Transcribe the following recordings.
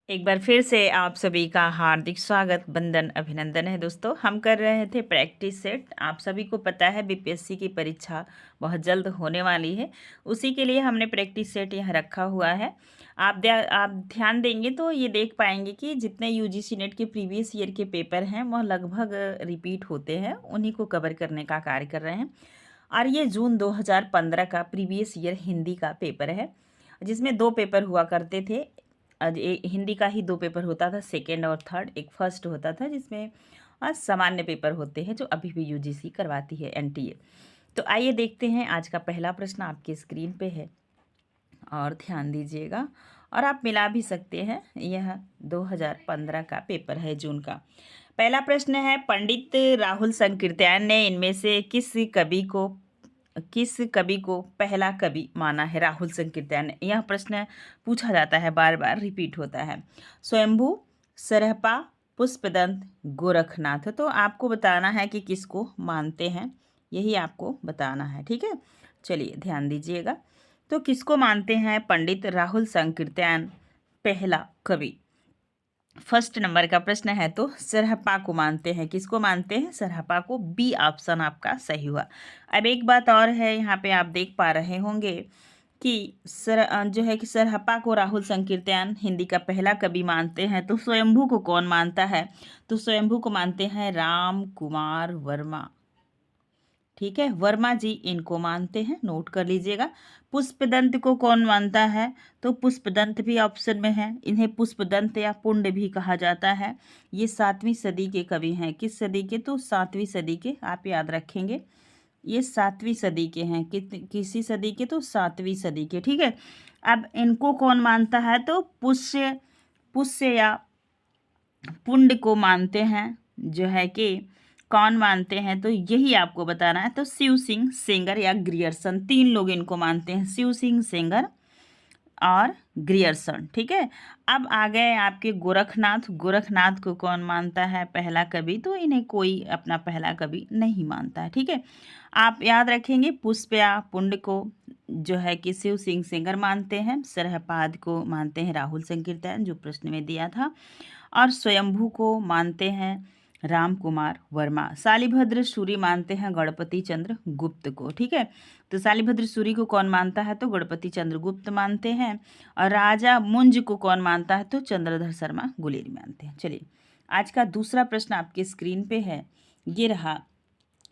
एक बार फिर से आप सभी का हार्दिक स्वागत, वंदन, अभिनंदन है दोस्तों। हम कर रहे थे प्रैक्टिस सेट। आप सभी को पता है बीपीएससी की परीक्षा बहुत जल्द होने वाली है, उसी के लिए हमने प्रैक्टिस सेट यहाँ रखा हुआ है। आप ध्यान देंगे तो ये देख पाएंगे कि जितने यूजीसी नेट के प्रीवियस ईयर के पेपर हैं वह लगभग रिपीट होते हैं, उन्हीं को कवर करने का कार्य कर रहे हैं। और ये जून 2015 का प्रीवियस ईयर हिंदी का पेपर है, जिसमें दो पेपर हुआ करते थे। आज हिंदी का ही दो पेपर होता था, सेकेंड और थर्ड। एक फर्स्ट होता था जिसमें सामान्य पेपर होते हैं जो अभी भी यूजीसी करवाती है, एनटीए। तो आइए देखते हैं, आज का पहला प्रश्न आपके स्क्रीन पे है और ध्यान दीजिएगा। और आप मिला भी सकते हैं, यह 2015 का पेपर है, जून का। पहला प्रश्न है, पंडित राहुल संकीर्तन ने इनमें से किस कवि को पहला कवि माना है? राहुल संकीर्तन, यह प्रश्न पूछा जाता है, बार बार रिपीट होता है। स्वयंभू, सरहपा, पुष्पदंत, गोरखनाथ। तो आपको बताना है कि किसको मानते हैं, यही आपको बताना है, ठीक है। चलिए ध्यान दीजिएगा। तो किसको मानते हैं पंडित राहुल संकीर्तन पहला कवि? फर्स्ट नंबर का प्रश्न है तो सरहपा को मानते हैं। किसको मानते हैं? सरहपा को। बी ऑप्शन आपका सही हुआ। अब एक बात और है, यहाँ पे आप देख पा रहे होंगे कि जो है कि सरहपा को राहुल संकीर्तन हिंदी का पहला कवि मानते हैं, तो स्वयंभू को कौन मानता है? तो स्वयंभू को मानते हैं राम कुमार वर्मा, ठीक है। वर्मा जी इनको मानते हैं, नोट कर लीजिएगा। पुष्पदंत को कौन मानता है? तो पुष्पदंत भी ऑप्शन में है। इन्हें पुष्पदंत या पुण्य भी कहा जाता है। ये 7वीं सदी के कवि हैं। किस सदी के? तो 7वीं सदी के, आप याद रखेंगे। ये 7वीं सदी के हैं। किसी सदी के? तो 7वीं सदी के, ठीक है। अब इनको कौन मानता है? तो पुष्य पुष्य या पुण्य को मानते हैं, जो है कि कौन मानते हैं, तो यही आपको बताना है। तो शिव सिंह सेंगर या ग्रियर्सन, तीन लोग इनको मानते हैं, शिव सिंह सेंगर और ग्रियर्सन, ठीक है। अब आ गए आपके गोरखनाथ। गोरखनाथ को कौन मानता है पहला कवि? तो इन्हें कोई अपना पहला कवि नहीं मानता है, ठीक है। आप याद रखेंगे, पुष्प या पुण्य को जो है कि शिव सिंह सेंगर मानते हैं, सरहपाद को मानते हैं राहुल संकीर्तन, जो प्रश्न में दिया था, और स्वयंभू को मानते हैं राम कुमार वर्मा। शालिभद्र सूरी मानते हैं गणपति चंद्र गुप्त को, ठीक है। तो शालिभद्र सूरी को कौन मानता है? तो गणपति चंद्र गुप्त मानते हैं। और राजा मुंज को कौन मानता है? तो चंद्रधर शर्मा गुलेरी मानते हैं। चलिए, आज का दूसरा प्रश्न आपके स्क्रीन पे है, ये रहा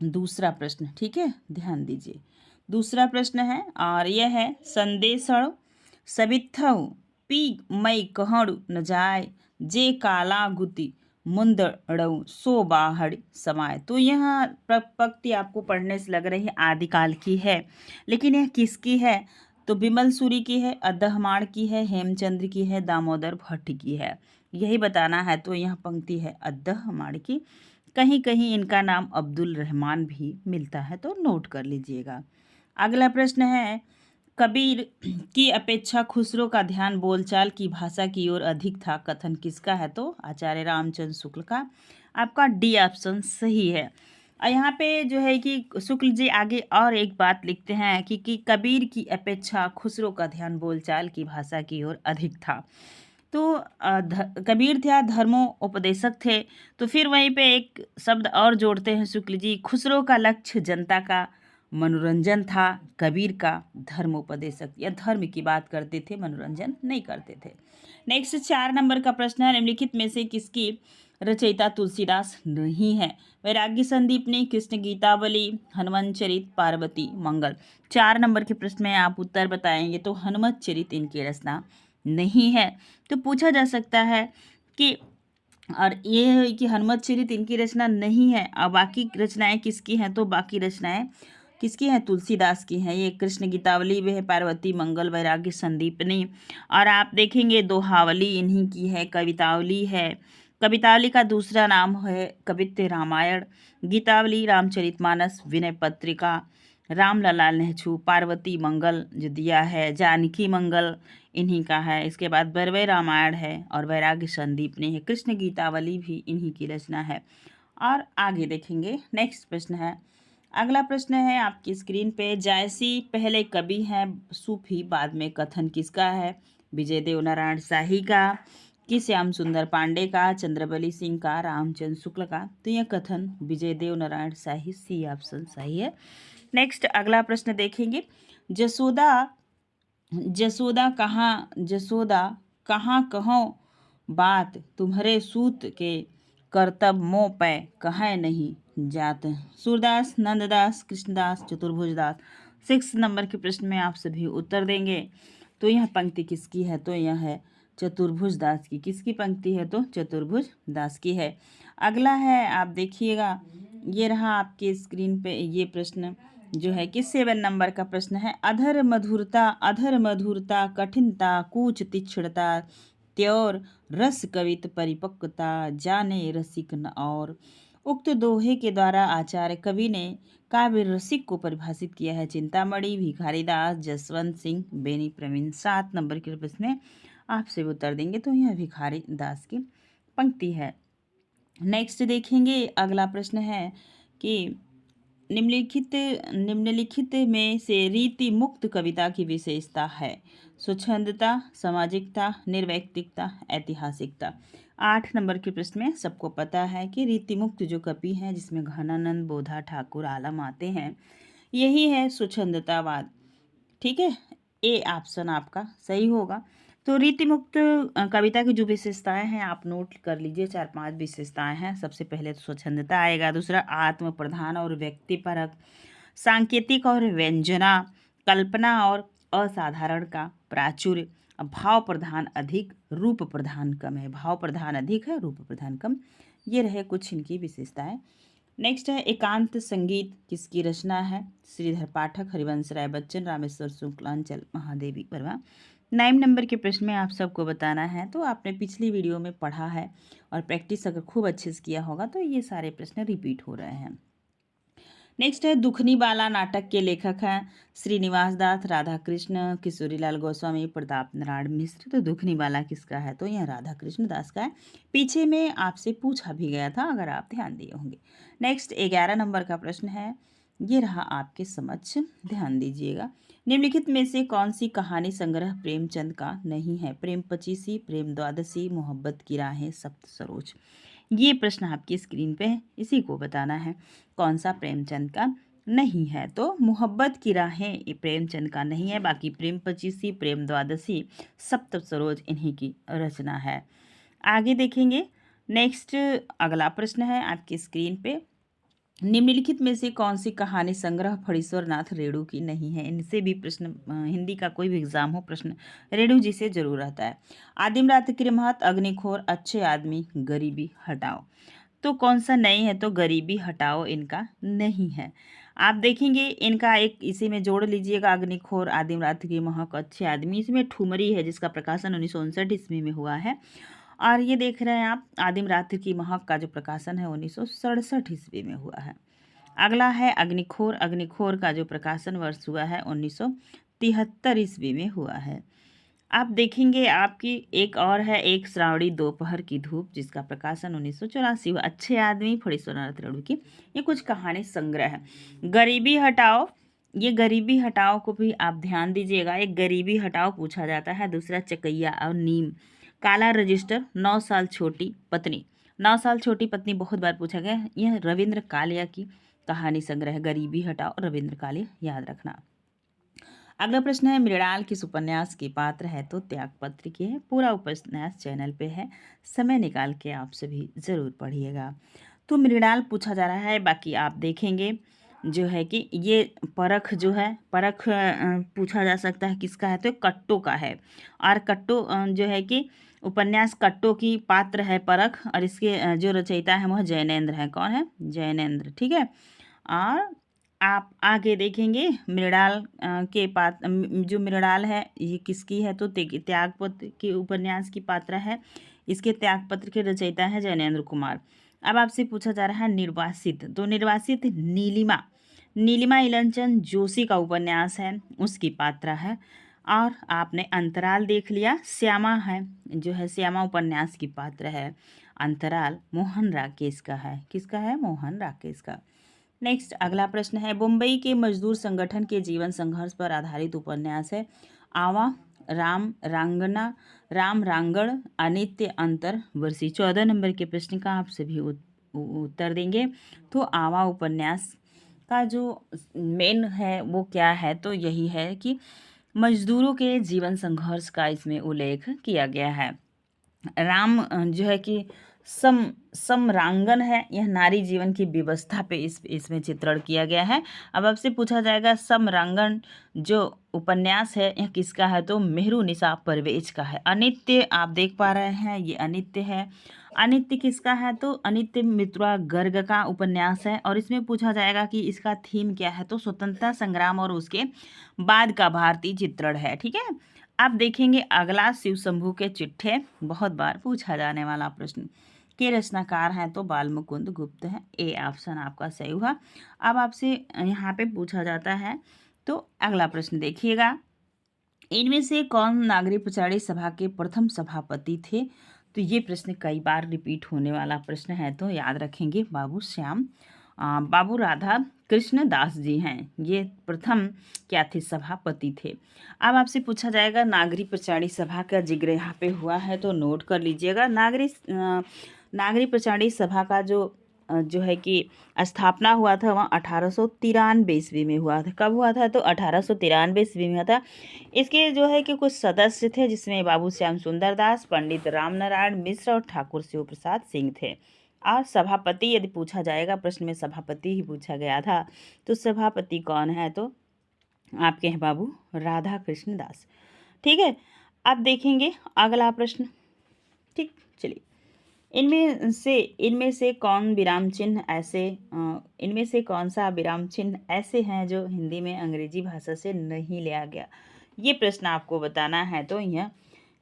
दूसरा प्रश्न, ठीक है, ध्यान दीजिए। दूसरा प्रश्न है और यह है, संदेशण सबिथऊ पी मई कहणु न जाय जे काला गुति मुंदड़ऊ सो बाहड़ समाय। तो यह पंक्ति आपको पढ़ने से लग रही है आदिकाल की है, लेकिन यह किसकी है? तो बिमल सूरी की है, अद्दहमाण की है, हेमचंद्र की है, दामोदर भट्ट की है, यही बताना है। तो यह पंक्ति है अद्दहमाण की। कहीं कहीं इनका नाम अब्दुल रहमान भी मिलता है, तो नोट कर लीजिएगा। अगला प्रश्न है, कबीर की अपेक्षा खुसरो का ध्यान बोलचाल की भाषा की ओर अधिक था, कथन किसका है? तो आचार्य रामचंद्र शुक्ल का। आपका डी ऑप्शन सही है। और यहाँ पे जो है कि शुक्ल जी आगे और एक बात लिखते हैं कि कबीर की अपेक्षा खुसरो का ध्यान बोलचाल की भाषा की ओर अधिक था। तो कबीर थे, धर्मोपदेशक थे। तो फिर वहीं पे एक शब्द और जोड़ते हैं शुक्ल जी, खुसरो का लक्ष्य जनता का मनोरंजन था, कबीर का धर्मोपदेशक या धर्म की बात करते थे, मनोरंजन नहीं करते थे। नेक्स्ट 4 नंबर का प्रश्न है, निम्नलिखित में से किसकी रचयिता तुलसीदास नहीं है? वैराग्य संदीपनी, कृष्ण गीतावली, हनुमत चरित, पार्वती मंगल। 4 नंबर के प्रश्न में आप उत्तर बताएंगे तो हनुमत चरित इनकी रचना नहीं है। तो पूछा जा सकता है कि, और ये है कि हनुमत चरित इनकी रचना नहीं है, और बाकी रचनाएं किसकी हैं? तो बाकी रचनाएं किसकी हैं? तुलसीदास की हैं। ये कृष्ण गीतावली भी है, पार्वती मंगल, वैराग्य संदीपनी, और आप देखेंगे दोहावली इन्हीं की है, कवितावली है। कवितावली का दूसरा नाम है कवित्त रामायण, गीतावली रामचरितमानस, विनय पत्रिका रामलाल नेहरू, पार्वती मंगल जो दिया है, जानकी मंगल इन्हीं का है। इसके बाद बरवे रामायण है और वैराग्य संदीपनी है। कृष्ण गीतावली भी इन्हीं की रचना है। और आगे देखेंगे, नेक्स्ट प्रश्न है। अगला प्रश्न है आपकी स्क्रीन पे, जायसी पहले कवि हैं, सूफी बाद में, कथन किसका है? विजय देव नारायण शाही का, कि श्याम सुंदर पांडे का, चंद्रबली सिंह का, रामचंद्र शुक्ल का। तो यह कथन विजय देव नारायण शाही, सी ऑप्शन सही है। नेक्स्ट अगला प्रश्न देखेंगे। जसोदा जसोदा कहो बात, तुम्हारे सूत के करतब मोह पै कहे नहीं जात। सूरदास, नंददास, कृष्णदास, चतुर्भुजदास। 6 नंबर के प्रश्न में आप सभी उत्तर देंगे। तो यह पंक्ति किसकी है? तो यह है चतुर्भुज दास की। किसकी पंक्ति है? तो चतुर्भुज दास की है। अगला है, आप देखिएगा, ये रहा आपके स्क्रीन पे ये प्रश्न जो है कि 7 नंबर का प्रश्न है। अधर मधुरता कठिनता कूच तीक्ष्णता त्योर रस कवित परिपक्वता जाने रसिक न और। उक्त दोहे के द्वारा आचार्य कवि ने काव्य रसिक को परिभाषित किया है। चिंतामणि, भिखारीदास, जसवंत सिंह, बेनी प्रवीण। 7 नंबर के प्रश्न में आपसे उत्तर देंगे। तो यह भिखारी दास की पंक्ति है। नेक्स्ट देखेंगे, अगला प्रश्न है कि निम्नलिखित में से रीति मुक्त कविता की विशेषता है। स्वच्छंदता, सामाजिकता, निर्वैयक्तिकता, ऐतिहासिकता। 8 नंबर के प्रश्न में सबको पता है कि रीति मुक्त जो कवि हैं, जिसमें घनानंद, बोधा, ठाकुर, आलम आते हैं, यही है स्वच्छंदतावाद। ठीक है, ए ऑप्शन आपका सही होगा। तो रीति मुक्त कविता की जो विशेषताएं हैं आप नोट कर लीजिए। 4-5 विशेषताएं हैं। सबसे पहले तो स्वच्छंदता आएगा, दूसरा आत्म प्रधान और व्यक्तिपरक, सांकेतिक और व्यंजना, कल्पना और असाधारण का प्राचुर्य, भाव प्रधान अधिक, रूप प्रधान कम है। भाव प्रधान अधिक है, रूप प्रधान कम। ये रहे कुछ इनकी विशेषताएं। नेक्स्ट है एकांत संगीत किसकी रचना है? श्रीधर पाठक, हरिवंश राय बच्चन, रामेश्वर शुक्लांचल, महादेवी वर्मा। 9 नंबर के प्रश्न में आप सबको बताना है। तो आपने पिछली वीडियो में पढ़ा है और प्रैक्टिस अगर खूब अच्छे से किया होगा तो ये सारे प्रश्न रिपीट हो रहे हैं। नेक्स्ट है दुखनी बाला नाटक के लेखक हैं श्रीनिवास दास, राधा कृष्ण, किशोरीलाल गोस्वामी, प्रताप नारायण मिश्र। तो दुखनी बाला किसका है? तो यह राधा कृष्ण दास का है। पीछे में आपसे पूछा भी गया था, अगर आप ध्यान दिए होंगे। नेक्स्ट 11 नंबर का प्रश्न है, ये रहा आपके समक्ष, ध्यान दीजिएगा। निम्नलिखित में से कौन सी कहानी संग्रह प्रेमचंद का नहीं है? प्रेम पचीसी, प्रेम द्वादशी, मोहब्बत की राहें, सप्त सरोज। ये प्रश्न आपकी स्क्रीन पे है, इसी को बताना है कौन सा प्रेमचंद का नहीं है। तो मोहब्बत की राहें ये प्रेमचंद का नहीं है, बाकी प्रेम पचीसी, प्रेम द्वादशी, सप्त सरोज इन्हीं की रचना है। आगे देखेंगे। नेक्स्ट अगला प्रश्न है आपकी स्क्रीन पे, निम्नलिखित में से कौन सी कहानी संग्रह फणीश्वर नाथ रेणु की नहीं है? इनसे भी प्रश्न, हिंदी का कोई भी एग्जाम हो, प्रश्न रेणु जी से जरूर आता है। आदिम रात की महत, अग्निखोर, अच्छे आदमी, गरीबी हटाओ। तो कौन सा नहीं है? तो गरीबी हटाओ इनका नहीं है। आप देखेंगे इनका एक इसी में जोड़ लीजिएगा, अग्निखोर, आदिम रात की महक, अच्छे आदमी। इसमें ठुमरी है जिसका प्रकाशन 1959 ईस्वी में हुआ है। और ये देख रहे हैं आप, आदिम रात्रि की महक का जो प्रकाशन है 1967 ईस्वी में हुआ है। अगला है अग्निखोर। अग्निखोर का जो प्रकाशन वर्ष हुआ है 1973 ईस्वी में हुआ है। आप देखेंगे आपकी एक और है, एक श्रावणी दोपहर की धूप, जिसका प्रकाशन 1984 हुआ। अच्छे आदमी, फणीश्वर नाथ रेणु की ये कुछ कहानी संग्रह है। गरीबी हटाओ, ये गरीबी हटाओ को भी आप ध्यान दीजिएगा। एक गरीबी हटाओ पूछा जाता है, दूसरा चकैया और नीम। काला रजिस्टर, 9 साल छोटी पत्नी। 9 साल छोटी पत्नी बहुत बार पूछा गया। यह रविंद्र कालिया की कहानी संग्रह, गरीबी हटाओ, रविंद्र कालिया, याद रखना। अगला प्रश्न है, मृणाल किस उपन्यास की पात्र है? तो त्यागपत्र की है। पूरा उपन्यास चैनल पे है, समय निकाल के आप सभी जरूर पढ़िएगा। तो मृणाल पूछा जा रहा है, बाकी आप देखेंगे जो है कि ये परख जो है, परख पूछा जा सकता है किसका है? तो कट्टो का है। और कट्टो जो है कि उपन्यास कट्टो की पात्र है परख, और इसके जो रचयिता है वह जैनेन्द्र है। कौन है? जैनेन्द्र। ठीक है। और आप आगे देखेंगे मृणाल के जो मृणाल है ये किसकी है? तो त्यागपत्र के उपन्यास की पात्रा है। इसके त्यागपत्र के रचयिता है जैनेन्द्र कुमार। अब आपसे पूछा जा रहा है निर्वासित। तो निर्वासित नीलिमा इलनचंद जोशी का उपन्यास है, उसकी पात्रा है। और आपने अंतराल देख लिया, श्यामा है जो है, श्यामा उपन्यास की पात्र है। अंतराल मोहन राकेश का है। किसका है? मोहन राकेश का। नेक्स्ट अगला प्रश्न है, मुंबई के मजदूर संगठन के जीवन संघर्ष पर आधारित उपन्यास है। आवा राम रांगना, राम रांगण, अनित्य, अंतर, वर्षी। 14 नंबर के प्रश्न का आप सभी उत्तर देंगे। तो आवा उपन्यास का जो मेन है वो क्या है, तो यही है कि मजदूरों के जीवन संघर्ष का इसमें उल्लेख किया गया है। राम जो है कि समरांगन है, यह नारी जीवन की व्यवस्था पे इसमें चित्रण किया गया है। अब आपसे पूछा जाएगा समरांगन जो उपन्यास है यह किसका है, तो मेहरू निशा परवेज का है। अनित्य आप देख पा रहे हैं, ये अनित्य है। अनित्य किसका है, तो अनित्य मित्रा गर्ग का उपन्यास है। और इसमें पूछा जाएगा कि इसका थीम क्या है, तो स्वतंत्रता संग्राम और उसके बाद का भारतीय चित्रण है। ठीक है। अब देखेंगे अगला शिव शंभू के चिट्ठे, बहुत बार पूछा जाने वाला प्रश्न। के रचनाकार हैं, तो बालमुकुंद गुप्त हैं। ए ऑप्शन आपका सही हुआ। अब आपसे यहाँ पे पूछा जाता है, तो अगला प्रश्न देखिएगा, इनमें से कौन नागरिक प्रचारी सभा के प्रथम सभापति थे। तो ये प्रश्न कई बार रिपीट होने वाला प्रश्न है, तो याद रखेंगे बाबू राधा कृष्ण दास जी हैं, ये प्रथम क्या थे, सभापति थे। अब आपसे पूछा जाएगा नागरिक प्रचारी सभा का जिक्र यहाँ पे हुआ है, तो नोट कर लीजिएगा। नागरिक प्रचारी सभा का जो है कि स्थापना हुआ था वह 1893 ईस्वी में हुआ था। कब हुआ था, तो 1893 ईस्वी में हुआ था। इसके जो है कि कुछ सदस्य थे, जिसमें बाबू श्याम सुंदर दास, पंडित रामनारायण मिश्र और ठाकुर शिव प्रसाद सिंह थे। और सभापति यदि पूछा जाएगा, प्रश्न में सभापति ही पूछा गया था, तो सभापति कौन है, तो आपके हैं बाबू राधा कृष्ण दास। ठीक है। अब देखेंगे अगला प्रश्न। ठीक, चलिए, इनमें से कौन विराम चिन्ह ऐसे इनमें से कौन सा विराम चिन्ह ऐसे हैं जो हिंदी में अंग्रेजी भाषा से नहीं लिया गया। ये प्रश्न आपको बताना है, तो यह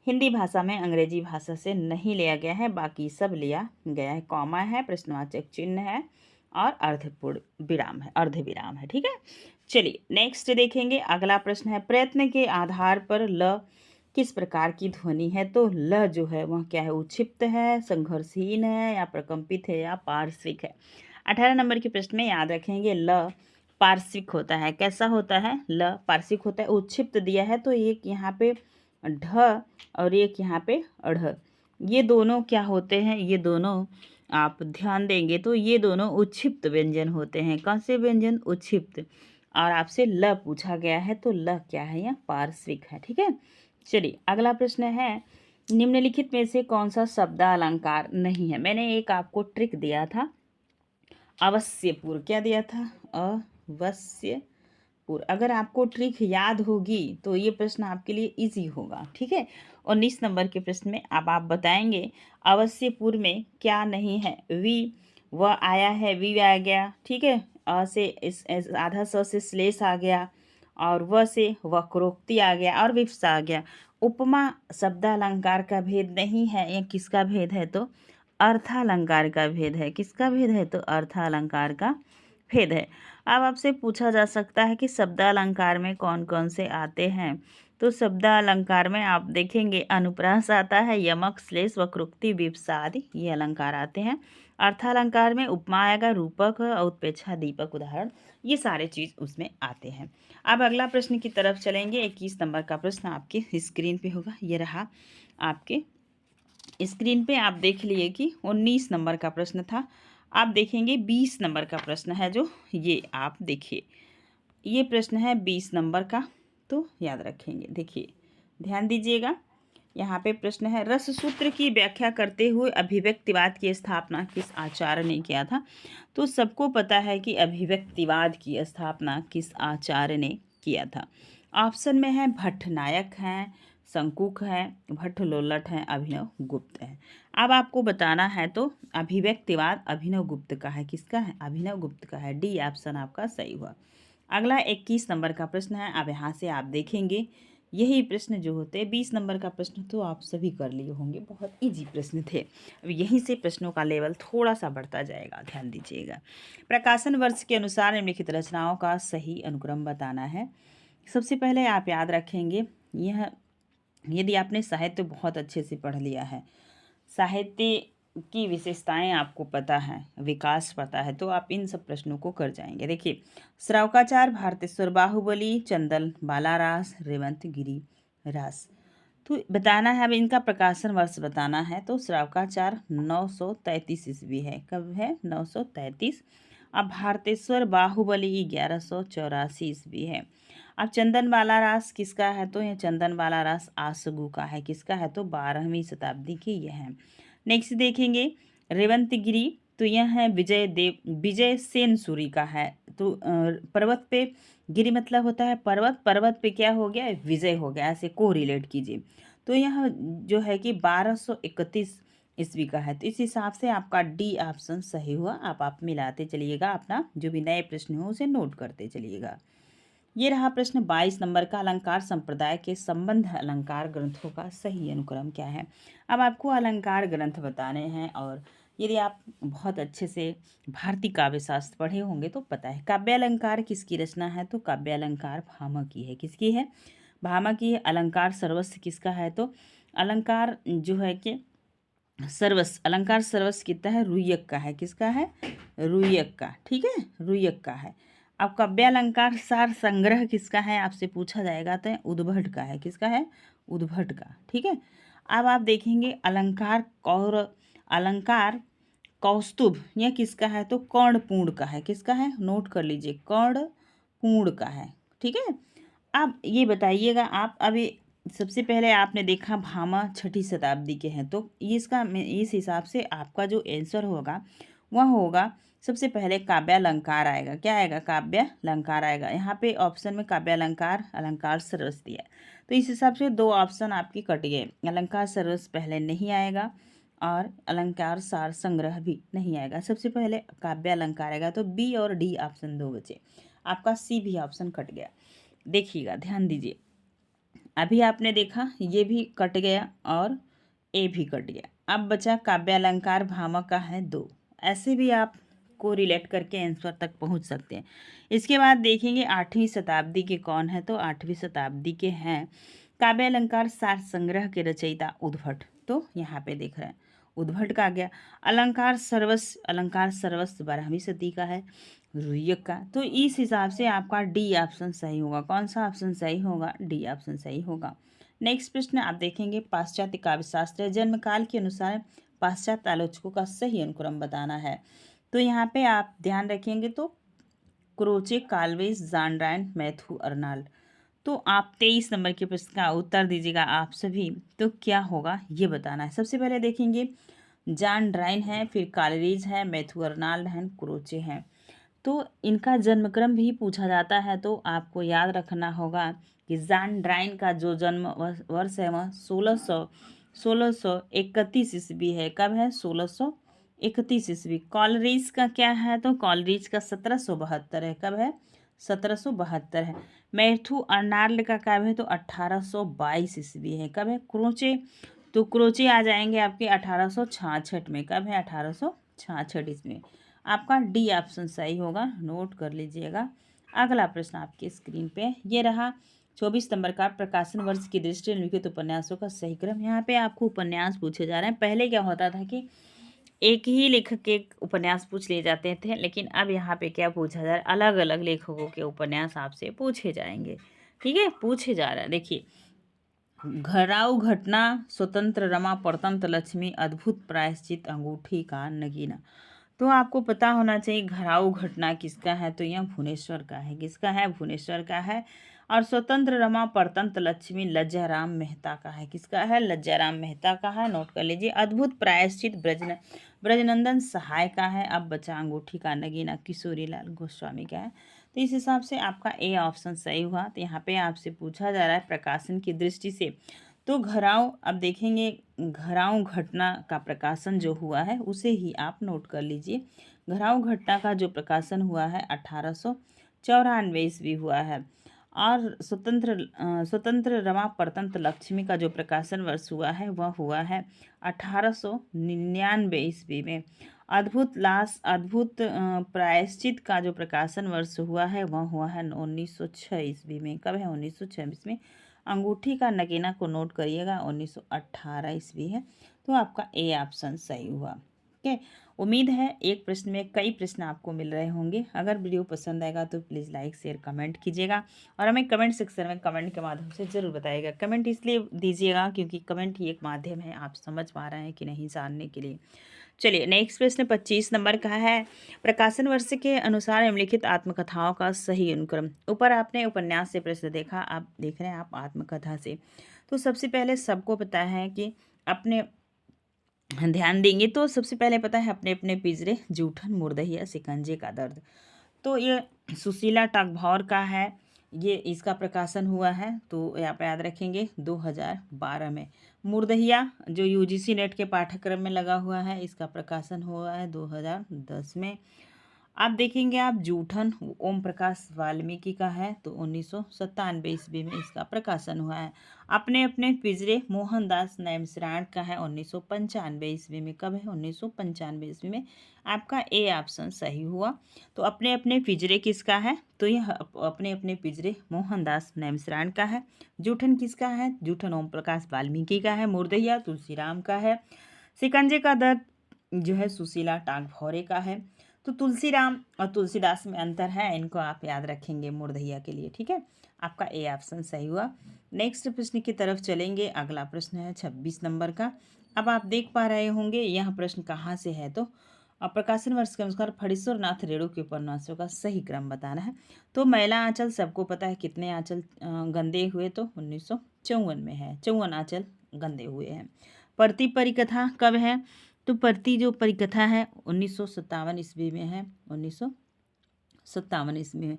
हिंदी भाषा में अंग्रेजी भाषा से नहीं लिया गया है, बाकी सब लिया गया है। कॉमा है, प्रश्नवाचक चिन्ह है और अर्धपूर्ण विराम है, अर्ध विराम है। ठीक है। चलिए नेक्स्ट देखेंगे, अगला प्रश्न है, प्रयत्न के आधार पर ल किस प्रकार की ध्वनि है। तो ल जो है वह क्या है, उच्छिप्त है, संघर्षहीन है, या प्रकंपित है, या पार्श्विक है। 18 नंबर के प्रश्न में याद रखेंगे ल पार्श्विक होता है। कैसा होता है, ल पार्श्विक होता है। उच्छिप्त दिया है, तो एक यहाँ पे ढ और एक यहाँ पे अढ़, ये दोनों क्या होते हैं, ये दोनों आप ध्यान देंगे तो ये दोनों उच्छिप्त व्यंजन होते हैं। कौन से व्यंजन, उच्छिप्त। और आपसे ल पूछा गया है, तो ल क्या है, यह पार्श्विक है। ठीक है। चलिए अगला प्रश्न है, निम्नलिखित में से कौन सा शब्द अलंकार नहीं है। मैंने एक आपको ट्रिक दिया था, अवश्यपूर्व, क्या दिया था, अवश्यपूर्व। अगर आपको ट्रिक याद होगी तो ये प्रश्न आपके लिए इजी होगा। ठीक है। 19 नंबर के प्रश्न में अब आप बताएंगे अवश्यपूर्व में क्या नहीं है। वी, वह आया है, वी आ गया। ठीक है। अ से इस आधा स से श्लेष आ गया, और व से वक्रोक्ति आ गया, और विप्सा आ गया। उपमा शब्दालंकार का भेद नहीं है, ये किसका भेद है, तो अर्थालंकार का भेद है। किसका भेद है, तो अर्थालंकार का भेद है। अब आपसे पूछा जा सकता है कि शब्दालंकार में कौन कौन से आते हैं। तो शब्दालंकार में आप देखेंगे अनुप्रास आता है, यमक, श्लेष, वक्रोक्ति, विप्सा आदि ये अलंकार आते हैं। अर्थालंकार में उपमा आएगा, रूपक, उत्प्रेक्षा, दीपक, उदाहरण, ये सारे चीज़ उसमें आते हैं। अब अगला प्रश्न की तरफ चलेंगे। 21 नंबर का प्रश्न आपके स्क्रीन पे होगा, ये रहा आपके स्क्रीन पे। आप देख लिए कि 19 नंबर का प्रश्न था। आप देखेंगे 20 नंबर का प्रश्न है, जो ये आप देखिए, ये प्रश्न है 20 नंबर का, तो याद रखेंगे। देखिए ध्यान दीजिएगा, यहाँ पे प्रश्न है, रस सूत्र की व्याख्या करते हुए अभिव्यक्तिवाद की स्थापना किस आचार्य ने किया था। तो सबको पता है कि अभिव्यक्तिवाद की स्थापना किस आचार्य ने किया था। ऑप्शन में है भट्टनायक हैं, शंकुक है, भट्टलोल्लट हैं, अभिनव गुप्त है। अब आपको बताना है, तो अभिव्यक्तिवाद अभिनव गुप्त का है। किसका है, अभिनव गुप्त का है। डी ऑप्शन आपका सही हुआ। अगला 21 नंबर का प्रश्न है। अब यहाँ से आप देखेंगे यही प्रश्न जो होते हैं 20 नंबर का प्रश्न तो आप सभी कर लिए होंगे, बहुत इजी प्रश्न थे। अब यहीं से प्रश्नों का लेवल थोड़ा सा बढ़ता जाएगा, ध्यान दीजिएगा। प्रकाशन वर्ष के अनुसार निम्नलिखित रचनाओं का सही अनुक्रम बताना है। सबसे पहले आप याद रखेंगे, यह यदि आपने साहित्य बहुत अच्छे से पढ़ लिया है, साहित्य की विशेषताएं आपको पता है, विकास पता है, तो आप इन सब प्रश्नों को कर जाएंगे। देखिए, श्रावकाचार, भारतेश्वर बाहुबली, चंदन बालारास, रेवंत गिरी, रास। तो बताना है, अब इनका प्रकाशन वर्ष बताना है। तो श्रावकाचार 933 ईस्वी है। कब है? 933। अब भारतेश्वर बाहुबली 1184 ईस्वी है। अब चंदनवाला रास किसका है? तो यह चंदनवाला रास आसगू का है। किसका है? तो 12वीं शताब्दी की यह है। नेक्स्ट देखेंगे रेवंतगिरी, तो यह है विजय सेन सूरी का है। तो पर्वत पे, गिरी मतलब होता है पर्वत, पर्वत पे क्या हो गया? विजय हो गया, ऐसे को रिलेट कीजिए। तो यह जो है कि 1231 ईस्वी का है। तो इस हिसाब से आपका डी ऑप्शन सही हुआ। आप मिलाते चलिएगा, अपना जो भी नए प्रश्न हो उसे नोट करते चलिएगा। ये रहा प्रश्न 22 नंबर का, अलंकार संप्रदाय के संबंध अलंकार ग्रंथों का सही अनुक्रम क्या है। अब आपको अलंकार ग्रंथ बताने हैं, और यदि आप बहुत अच्छे से भारतीय काव्य शास्त्र पढ़े होंगे तो पता है काव्य अलंकार किसकी रचना है। तो काव्य अलंकार भामह की है। किसकी है? भामह की है। अलंकार सर्वस्व किसका है? तो अलंकार जो है कि सर्वस्व, अलंकार सर्वस्व कितना है? रुय्यक का है। किसका है? रुय्यक का। ठीक है, रुय्यक का है। अब काव्यालंकार सार संग्रह किसका है आपसे पूछा जाएगा, तो उद्भट का है। किसका है? उद्भट का। ठीक है। अब आप देखेंगे अलंकार कौस्तुभ, यह किसका है? तो कर्णपूर्ण का है। किसका है? नोट कर लीजिए, कर्णपूर्ण का है। ठीक है। अब ये बताइएगा आप, अभी सबसे पहले आपने देखा भामा 6ठी शताब्दी के हैं, तो इस हिसाब से आपका जो आंसर होगा वह होगा, सबसे पहले काव्यालंकार आएगा। क्या आएगा? काव्यालंकार आएगा। यहाँ पे ऑप्शन में काव्यालंकार, अलंकार सरस दिया है, तो इस हिसाब से दो ऑप्शन आपकी कट गए। अलंकार सरस पहले नहीं आएगा और अलंकार सार संग्रह भी नहीं आएगा। सबसे पहले काव्यालंकार आएगा, तो बी और डी ऑप्शन दो बचे। आपका सी भी ऑप्शन कट गया। देखिएगा, ध्यान दीजिए, अभी आपने देखा ये भी कट गया और ए भी कट गया। अब बचा काव्यालंकार भामह का है 2। ऐसे भी आप को रिलेट करके आंसर तक पहुंच सकते हैं। इसके बाद देखेंगे 8वीं शताब्दी के कौन है, तो 8वीं शताब्दी के हैं काव्यालंकार सार संग्रह के रचयिता उद्भट। तो यहाँ पे देख रहे हैं उद्भट का आ गया। अलंकार सर्वस्व 12वीं सदी का है, रुय्यक का। तो इस हिसाब से आपका डी ऑप्शन सही होगा। कौन सा ऑप्शन सही होगा? डी ऑप्शन सही होगा। नेक्स्ट प्रश्न आप देखेंगे, पाश्चात्य काव्य शास्त्र जन्म काल के अनुसार पाश्चात्य आलोचकों का सही अनुक्रम बताना है। तो यहाँ पे आप ध्यान रखेंगे, तो क्रोचे, काल्वेज, जांड्राइन, मैथ्यू अर्नाल्ड। तो आप 23 नंबर के प्रश्न का उत्तर दीजिएगा आप सभी। तो क्या होगा ये बताना है। सबसे पहले देखेंगे जॉन ड्राइन है, फिर कालरीज है, मैथ्यू अर्नाल्ड हैं, क्रोचे हैं। तो इनका जन्मक्रम भी पूछा जाता है, तो आपको याद रखना होगा कि जॉन ड्राइन का जो जन्म वर्ष है वह 1631 ईस्वी है। कब है? 1631 ईस्वी। कॉलरीज का क्या है? तो कॉलरीज का 1772 है। कब है? 1772 है। मैथ्यू अर्नाल्ड का कब है? तो 1822 ईस्वी है। कब है? क्रोचे, तो क्रोचे आ जाएंगे आपके 1866 में। कब है? 1866 ईस्वी में। आपका डी ऑप्शन सही होगा, नोट कर लीजिएगा। अगला प्रश्न आपके स्क्रीन पे ये रहा 24 नंबर का, प्रकाशन वर्ष की दृष्टि निम्नलिखित उपन्यासों का सही क्रम। यहाँ पे आपको उपन्यास पूछे जा रहे हैं। पहले क्या होता था कि एक ही लेखक के उपन्यास पूछ लिए जाते थे, लेकिन अब यहाँ पे क्या पूछा जा रहा है, अलग अलग लेखकों के उपन्यास आपसे पूछे जाएंगे। ठीक है, पूछे जा रहा है। देखिए, घराऊ घटना, स्वतंत्र रमा, परतंत्र लक्ष्मी, अद्भुत प्रायश्चित, अंगूठी का नगीना। तो आपको पता होना चाहिए घराऊ घटना किसका है, तो यह भुवनेश्वर का है। किसका है? भुवनेश्वर का है। और स्वतंत्र रमा परतंत्र लक्ष्मी लज्जाराम मेहता का है। किसका है? लज्जाराम मेहता का है, नोट कर लीजिए। अद्भुत प्रायश्चित ब्रजनंदन सहाय का है। अब बचा अंगूठी का नगीना किशोरीलाल गोस्वामी का है। तो इस हिसाब से आपका ए ऑप्शन सही हुआ। तो यहाँ पे आपसे पूछा जा रहा है प्रकाशन की दृष्टि से, तो घराव, अब देखेंगे घराव घटना का प्रकाशन जो हुआ है उसे ही आप नोट कर लीजिए। घराव घटना का जो प्रकाशन हुआ है 1894 ईस्वी हुआ है। और स्वतंत्र रमा परतंत्र लक्ष्मी का जो प्रकाशन वर्ष हुआ है वह हुआ है 1899 ईस्वी में। अद्भुत प्रायश्चित का जो प्रकाशन वर्ष हुआ है वह हुआ है 1906 ईस्वी में। कब है? 1906 में। अंगूठी का नगीना को नोट करिएगा, 1918 ईस्वी है। तो आपका ए ऑप्शन सही हुआ। है। उम्मीद है एक प्रश्न में कई प्रश्न आपको मिल रहे होंगे। अगर वीडियो पसंद आएगा तो प्लीज़ लाइक शेयर कमेंट कीजिएगा और हमें कमेंट सेक्शन में कमेंट के माध्यम से ज़रूर बताइएगा। कमेंट इसलिए दीजिएगा क्योंकि कमेंट ही एक माध्यम है आप समझ पा रहे हैं कि नहीं जानने के लिए। चलिए नेक्स्ट प्रश्न 25 नंबर का है। प्रकाशन वर्ष के अनुसार निम्नलिखित आत्मकथाओं का सही अनुक्रम। ऊपर आपने उपन्यास से प्रश्न देखा, आप देख रहे हैं आप आत्मकथा से। तो सबसे पहले सबको पता है कि अपने ध्यान देंगे तो सबसे पहले पता है अपने अपने पिंजरे, जूठन, मुर्दहिया, शिकंजे का दर्द। तो ये सुशीला टागभौर का है, ये इसका प्रकाशन हुआ है तो यहाँ पे याद रखेंगे 2012 में। मुर्दहिया जो यूजीसी नेट के पाठ्यक्रम में लगा हुआ है, इसका प्रकाशन हुआ है 2010 में। आप देखेंगे आप जूठन ओम प्रकाश वाल्मीकि का है तो 1997 ईस्वी में इसका प्रकाशन हुआ है। अपने अपने पिंजरे मोहनदास नैमिषारण्य का है 1995 ईस्वी में। कब है? 1995 ईस्वी में। आपका ए ऑप्शन सही हुआ। तो अपने अपने पिंजरे किसका है? तो यह अपने अपने पिंजरे मोहनदास नैमिषारण्य का है। जूठन किसका है? जूठन ओम प्रकाश वाल्मीकि का है। मुर्दहिया तुलसीराम का है। शिकंजे का दर्द जो है सुशीला टागभौरे का है। तो तुलसीराम और तुलसीदास में अंतर है, इनको आप याद रखेंगे मुर्दहिया के लिए। ठीक है, आपका ए ऑप्शन सही हुआ। नेक्स्ट प्रश्न की तरफ चलेंगे। अगला प्रश्न है 26 नंबर का। अब आप देख पा रहे होंगे यह प्रश्न कहाँ से है। तो प्रकाशन वर्ष के अनुसार फणीश्वर नाथ रेणु के उपन्यासों का सही क्रम बताना है। तो मैला आंचल सबको पता है कितने आंचल गंदे हुए, तो 1954 में है, 54 आंचल गंदे हुए हैं। परती परिकथा कब है? तो परती जो परिकथा है 1957 ईस्वी में है, 1957 ईस्वी में।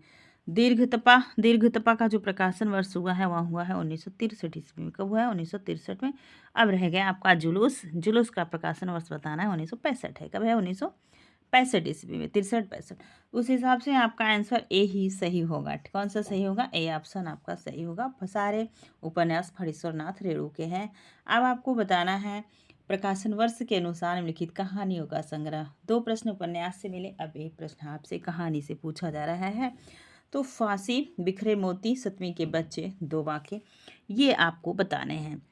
दीर्घतपा का जो प्रकाशन वर्ष हुआ है वह हुआ है 1963 ईस्वी में। कब हुआ है? 1963 में। अब रह गया आपका जुलूस का प्रकाशन वर्ष बताना है, 1965 है। कब है? 1965 ईस्वी में, 63-65। उस हिसाब से आपका आंसर ए ही सही होगा। कौन सा सही होगा? ए ऑप्शन आपका सही होगा। सारे उपन्यास फणीश्वर नाथ रेणु के हैं। अब आपको बताना है प्रकाशन वर्ष के अनुसार निम्नलिखित कहानियों का संग्रह। 2 प्रश्न उपन्यास से मिले, अब एक प्रश्न आपसे कहानी से पूछा जा रहा है। तो फांसी, बिखरे मोती, 7वीं के बच्चे, 2 बांके, ये आपको बताने हैं।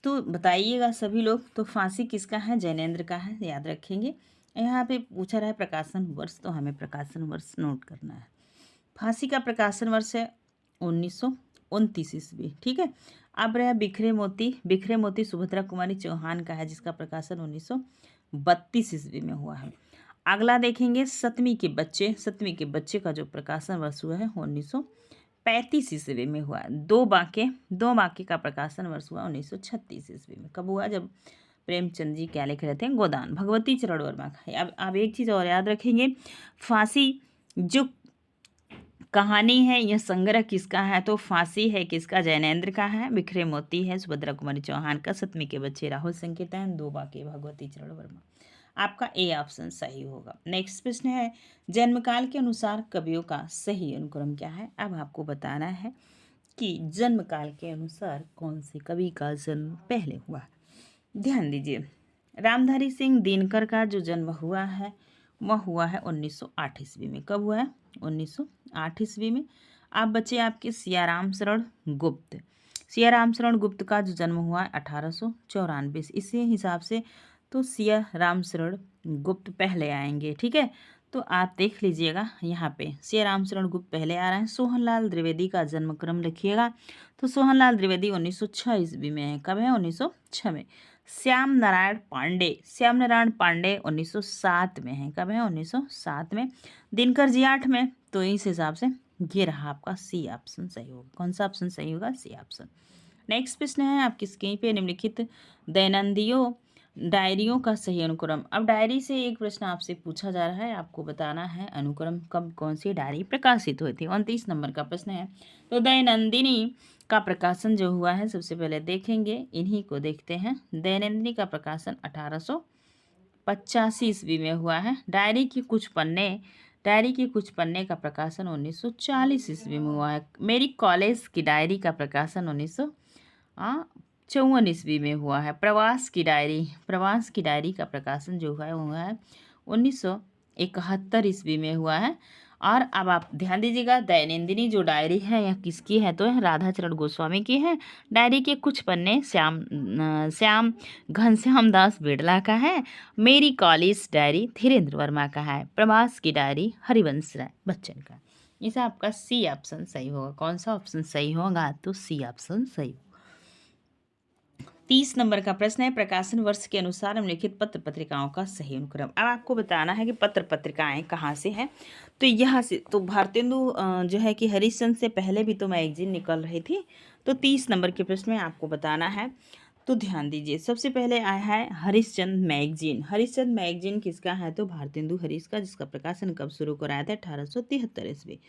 तो बताइएगा सभी लोग। तो फांसी किसका है? जैनेन्द्र का है, याद रखेंगे। यहाँ पे पूछा रहा है प्रकाशन वर्ष, तो हमें प्रकाशन वर्ष नोट करना है। फांसी का प्रकाशन वर्ष है 1929 ईस्वी। ठीक है। अब रहा बिखरे मोती सुभद्रा कुमारी चौहान का है, जिसका प्रकाशन 1932 ईस्वी में हुआ है। अगला देखेंगे 7वीं के बच्चे का जो प्रकाशन वर्ष हुआ है 1935 ईस्वी में हुआ है। 2 बांके का प्रकाशन वर्ष हुआ 1936 ईस्वी में। कब हुआ? जब प्रेमचंद जी क्या लिख रहे थे? गोदान। भगवती चरण वर्मा का है। अब आप एक चीज़ और याद रखेंगे, फांसी जो कहानी है यह संग्रह किसका है? तो फांसी है किसका? जैनेन्द्र का है। बिखरे मोती है सुभद्रा कुमारी चौहान का। 7वीं के बच्चे राहुल संकीर्तन, 2 बांके भगवती चरण वर्मा। आपका ए ऑप्शन सही होगा। नेक्स्ट प्रश्न है जन्मकाल के अनुसार कवियों का सही अनुक्रम क्या है? अब आपको बताना है कि जन्मकाल के अनुसार कौन से कवि का जन्म पहले हुआ है। ध्यान दीजिए, रामधारी सिंह दिनकर का जो जन्म हुआ है वह हुआ है 1908 ईस्वी में। कब हुआ है? 1908 ईस्वी में। आप बच्चे आपके सियाराम शरण गुप्त का जो जन्म हुआ है 1894। इसी हिसाब से तो सियाराम शरण गुप्त पहले आएंगे। ठीक है, तो आप देख लीजिएगा यहाँ पे सियाराम शरण गुप्त पहले आ रहे हैं। सोहनलाल द्विवेदी का जन्म क्रम लिखिएगा। तो सोहनलाल द्विवेदी 1906 ईस्वी में है। कब है? 1906 में। श्याम नारायण पांडे 1907 में है। कब है? 1907 में। दिनकर जी 8 में। तो इस हिसाब से ये रहा आपका सी ऑप्शन सही होगा। कौन सा ऑप्शन सही होगा? C option. नेक्स्ट प्रश्न है आपकी स्क्रीन पे निम्नलिखित दैनंदियों डायरियों का सही अनुक्रम। अब डायरी से एक प्रश्न आपसे पूछा जा रहा है, आपको बताना है अनुक्रम कब कौन सी डायरी प्रकाशित हुई थी। 29 नंबर का प्रश्न है। तो दैनंदिनी का प्रकाशन जो हुआ है सबसे पहले देखेंगे, इन्हीं को देखते हैं। दैनंदिनी का प्रकाशन 1885 ईस्वी में हुआ है। डायरी के कुछ पन्ने का प्रकाशन 1940 ईस्वी में हुआ है। मेरी कॉलेज की डायरी का प्रकाशन 1954 ईस्वी में हुआ है। प्रवास की डायरी का प्रकाशन जो हुआ है 1971 ईस्वी में हुआ है। और अब आप ध्यान दीजिएगा, दैनंदिनी जो डायरी है यह किसकी है, तो राधा चरण गोस्वामी की है। डायरी के कुछ पन्ने श्याम घनश्याम दास बिड़ला का है। मेरी कॉलेज डायरी धीरेन्द्र वर्मा का है। प्रवास की डायरी हरिवंश राय बच्चन का। इसे आपका सी ऑप्शन सही होगा। कौन सा ऑप्शन सही होगा, तो सी ऑप्शन सही। 30 नंबर का प्रश्न है, प्रकाशन वर्ष के अनुसार निम्नलिखित पत्र पत्रिकाओं का सही अनुक्रम। अब आपको बताना है कि पत्र पत्रिकाएं कहाँ से हैं। तो यहाँ से तो भारतेंदु जो है कि हरिश्चंद्र से पहले भी तो मैगजीन निकल रही थी। तो 30 नंबर के प्रश्न में आपको बताना है। तो ध्यान दीजिए, सबसे पहले आया है हरिश्चंद्र मैगजीन। हरिश्चंद्र मैगजीन किसका है, तो भारतेंदु हरीश का, जिसका प्रकाशन कब शुरू कराया था, 1873 ईस्वी।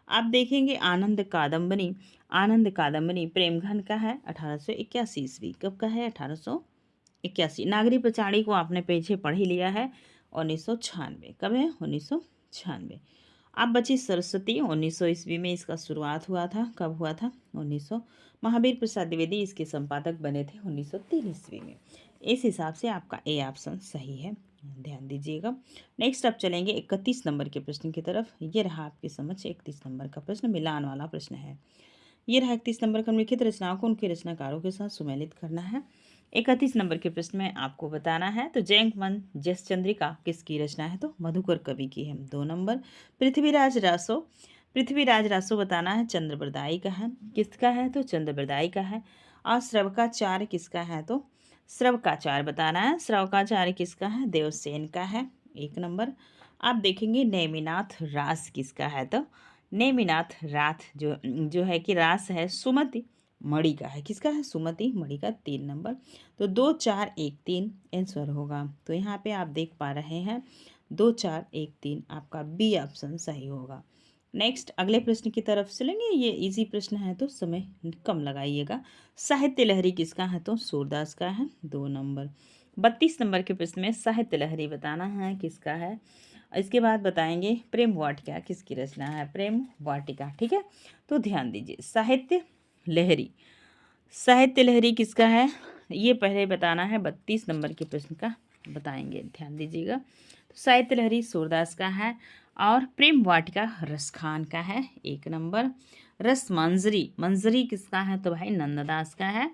आप देखेंगे आनंद कादम्बनी। आनंद कादम्बनी प्रेमघन का है, 1881 ईस्वी। कब का है, 1881। नागरी पचाड़ी को आपने पीछे पढ़ ही लिया है, 1996। कब है, 1996। अब बची सरस्वती, 1900 ईस्वी में इसका शुरुआत हुआ था। कब हुआ था, 1900। महावीर प्रसाद द्विवेदी इसके संपादक बने थे 1903 ईस्वी में। इस हिसाब से आपका ए ऑप्शन सही है, ध्यान दीजिएगा। नेक्स्ट अब चलेंगे 31 नंबर के प्रश्न की तरफ। ये रहा आपके समझ 31 नंबर का प्रश्न, मिलान वाला प्रश्न है। ये रहा 31 नंबर का, निम्नलिखित रचनाओं को उनके रचनाकारों के साथ सुमेलित करना है। 31 नंबर के प्रश्न में आपको बताना है, तो जयंकमन जस चंद्रिका किसकी रचना है, तो मधुकर कवि की है। 2 नंबर। पृथ्वीराज रासो, पृथ्वीराज रासो बताना है, चंद्रबरदाई का है। किसका है, तो चंद्रबरदाई का है। और श्रवकाचार्य किसका है, तो श्रवकाचार्य बताना है। श्रवकाचार्य किसका है, देवसेन का है। 1 नंबर। आप देखेंगे नेमिनाथ रास किसका है, तो नेमिनाथ राथ जो है कि रास है सुमति मणि का है। किसका है, सुमति मणि का। 3 नंबर। तो 2 4 1 3 आंसर होगा। तो यहाँ पे आप देख पा रहे हैं 2 4 1 3 आपका बी ऑप्शन सही होगा। नेक्स्ट अगले प्रश्न की तरफ चलेंगे। ये इजी प्रश्न है तो समय कम लगाइएगा। साहित्य लहरी किसका है, तो सूरदास का है। 2 नंबर। 32 नंबर के प्रश्न में साहित्य लहरी बताना है किसका है। इसके बाद बताएंगे प्रेम वाटिका किसकी रचना है, प्रेम वाटिका। ठीक है, तो ध्यान दीजिए साहित्य लहरी, साहित्य लहरी किसका है, ये पहले बताना है। 32 नंबर के प्रश्न का बताएंगे, ध्यान दीजिएगा। तो साहित्य लहरी सूरदास का है और प्रेम वाटिका रसखान का है। 1 नंबर। रस मंजरी, मंजरी किसका है, तो भाई नंददास का है।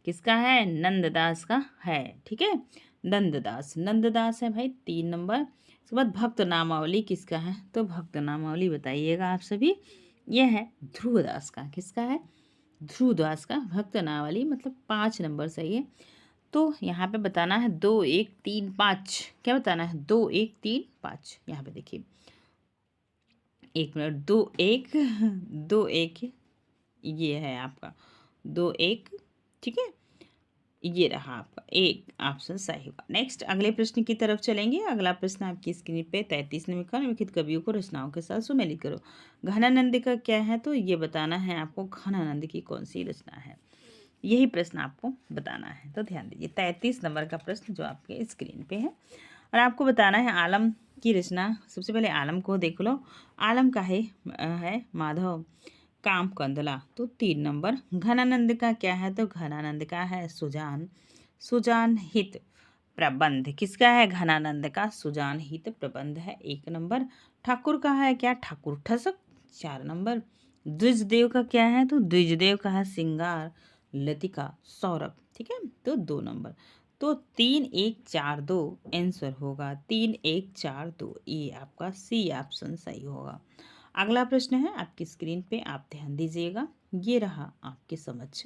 किसका है, नंददास का है। ठीक है, नंददास, नंददास है भाई। 3 नंबर। इसके बाद भक्त नामावली किसका है, तो भक्त नामावली बताइएगा आप सभी। यह है ध्रुवदास का। किसका है, ध्रुवदास का भक्त नामावली, मतलब 5 नंबर सही है। तो यहाँ पे बताना है 2 1 3 5। क्या बताना है, 2 1 3 5। यहाँ पे देखिए 1 मिनट, 2 1 2 1 ये है आपका 2 1। ठीक है, ये रहा आपका एक ऑप्शन सही होगा। नेक्स्ट अगले प्रश्न की तरफ चलेंगे। अगला प्रश्न आपकी स्क्रीन पे 33 नंबर का, निम्नलिखित कवियों को रचनाओं के साथ सुमेलित करो। घनानंद का क्या है, तो ये बताना है आपको घनानंद की कौन सी रचना है, यही प्रश्न आपको बताना है। तो ध्यान दीजिए 33 नंबर का प्रश्न जो आपके स्क्रीन पे है, और आपको बताना है आलम की रचना। सबसे पहले आलम को देख लो। आलम का है माधव काम कंदला, तो 3 नंबर। घनानंद का क्या है, तो घनानंद का है सुजान, सुजान हित प्रबंध। किसका है, घनानंद का सुजान हित प्रबंध है। 1 नंबर। ठाकुर का है क्या, ठाकुर ठसक। 4 नंबर। द्विजदेव का क्या है, तो द्विजदेव का है सिंगार लतिका सौरभ। ठीक है, तो 2 नंबर। तो 3 1 4 2 आंसर होगा। 3 1 4 2 ये आपका सी ऑप्शन सही होगा। अगला प्रश्न है आपकी स्क्रीन पे, आप ध्यान दीजिएगा। ये रहा आपके समझ।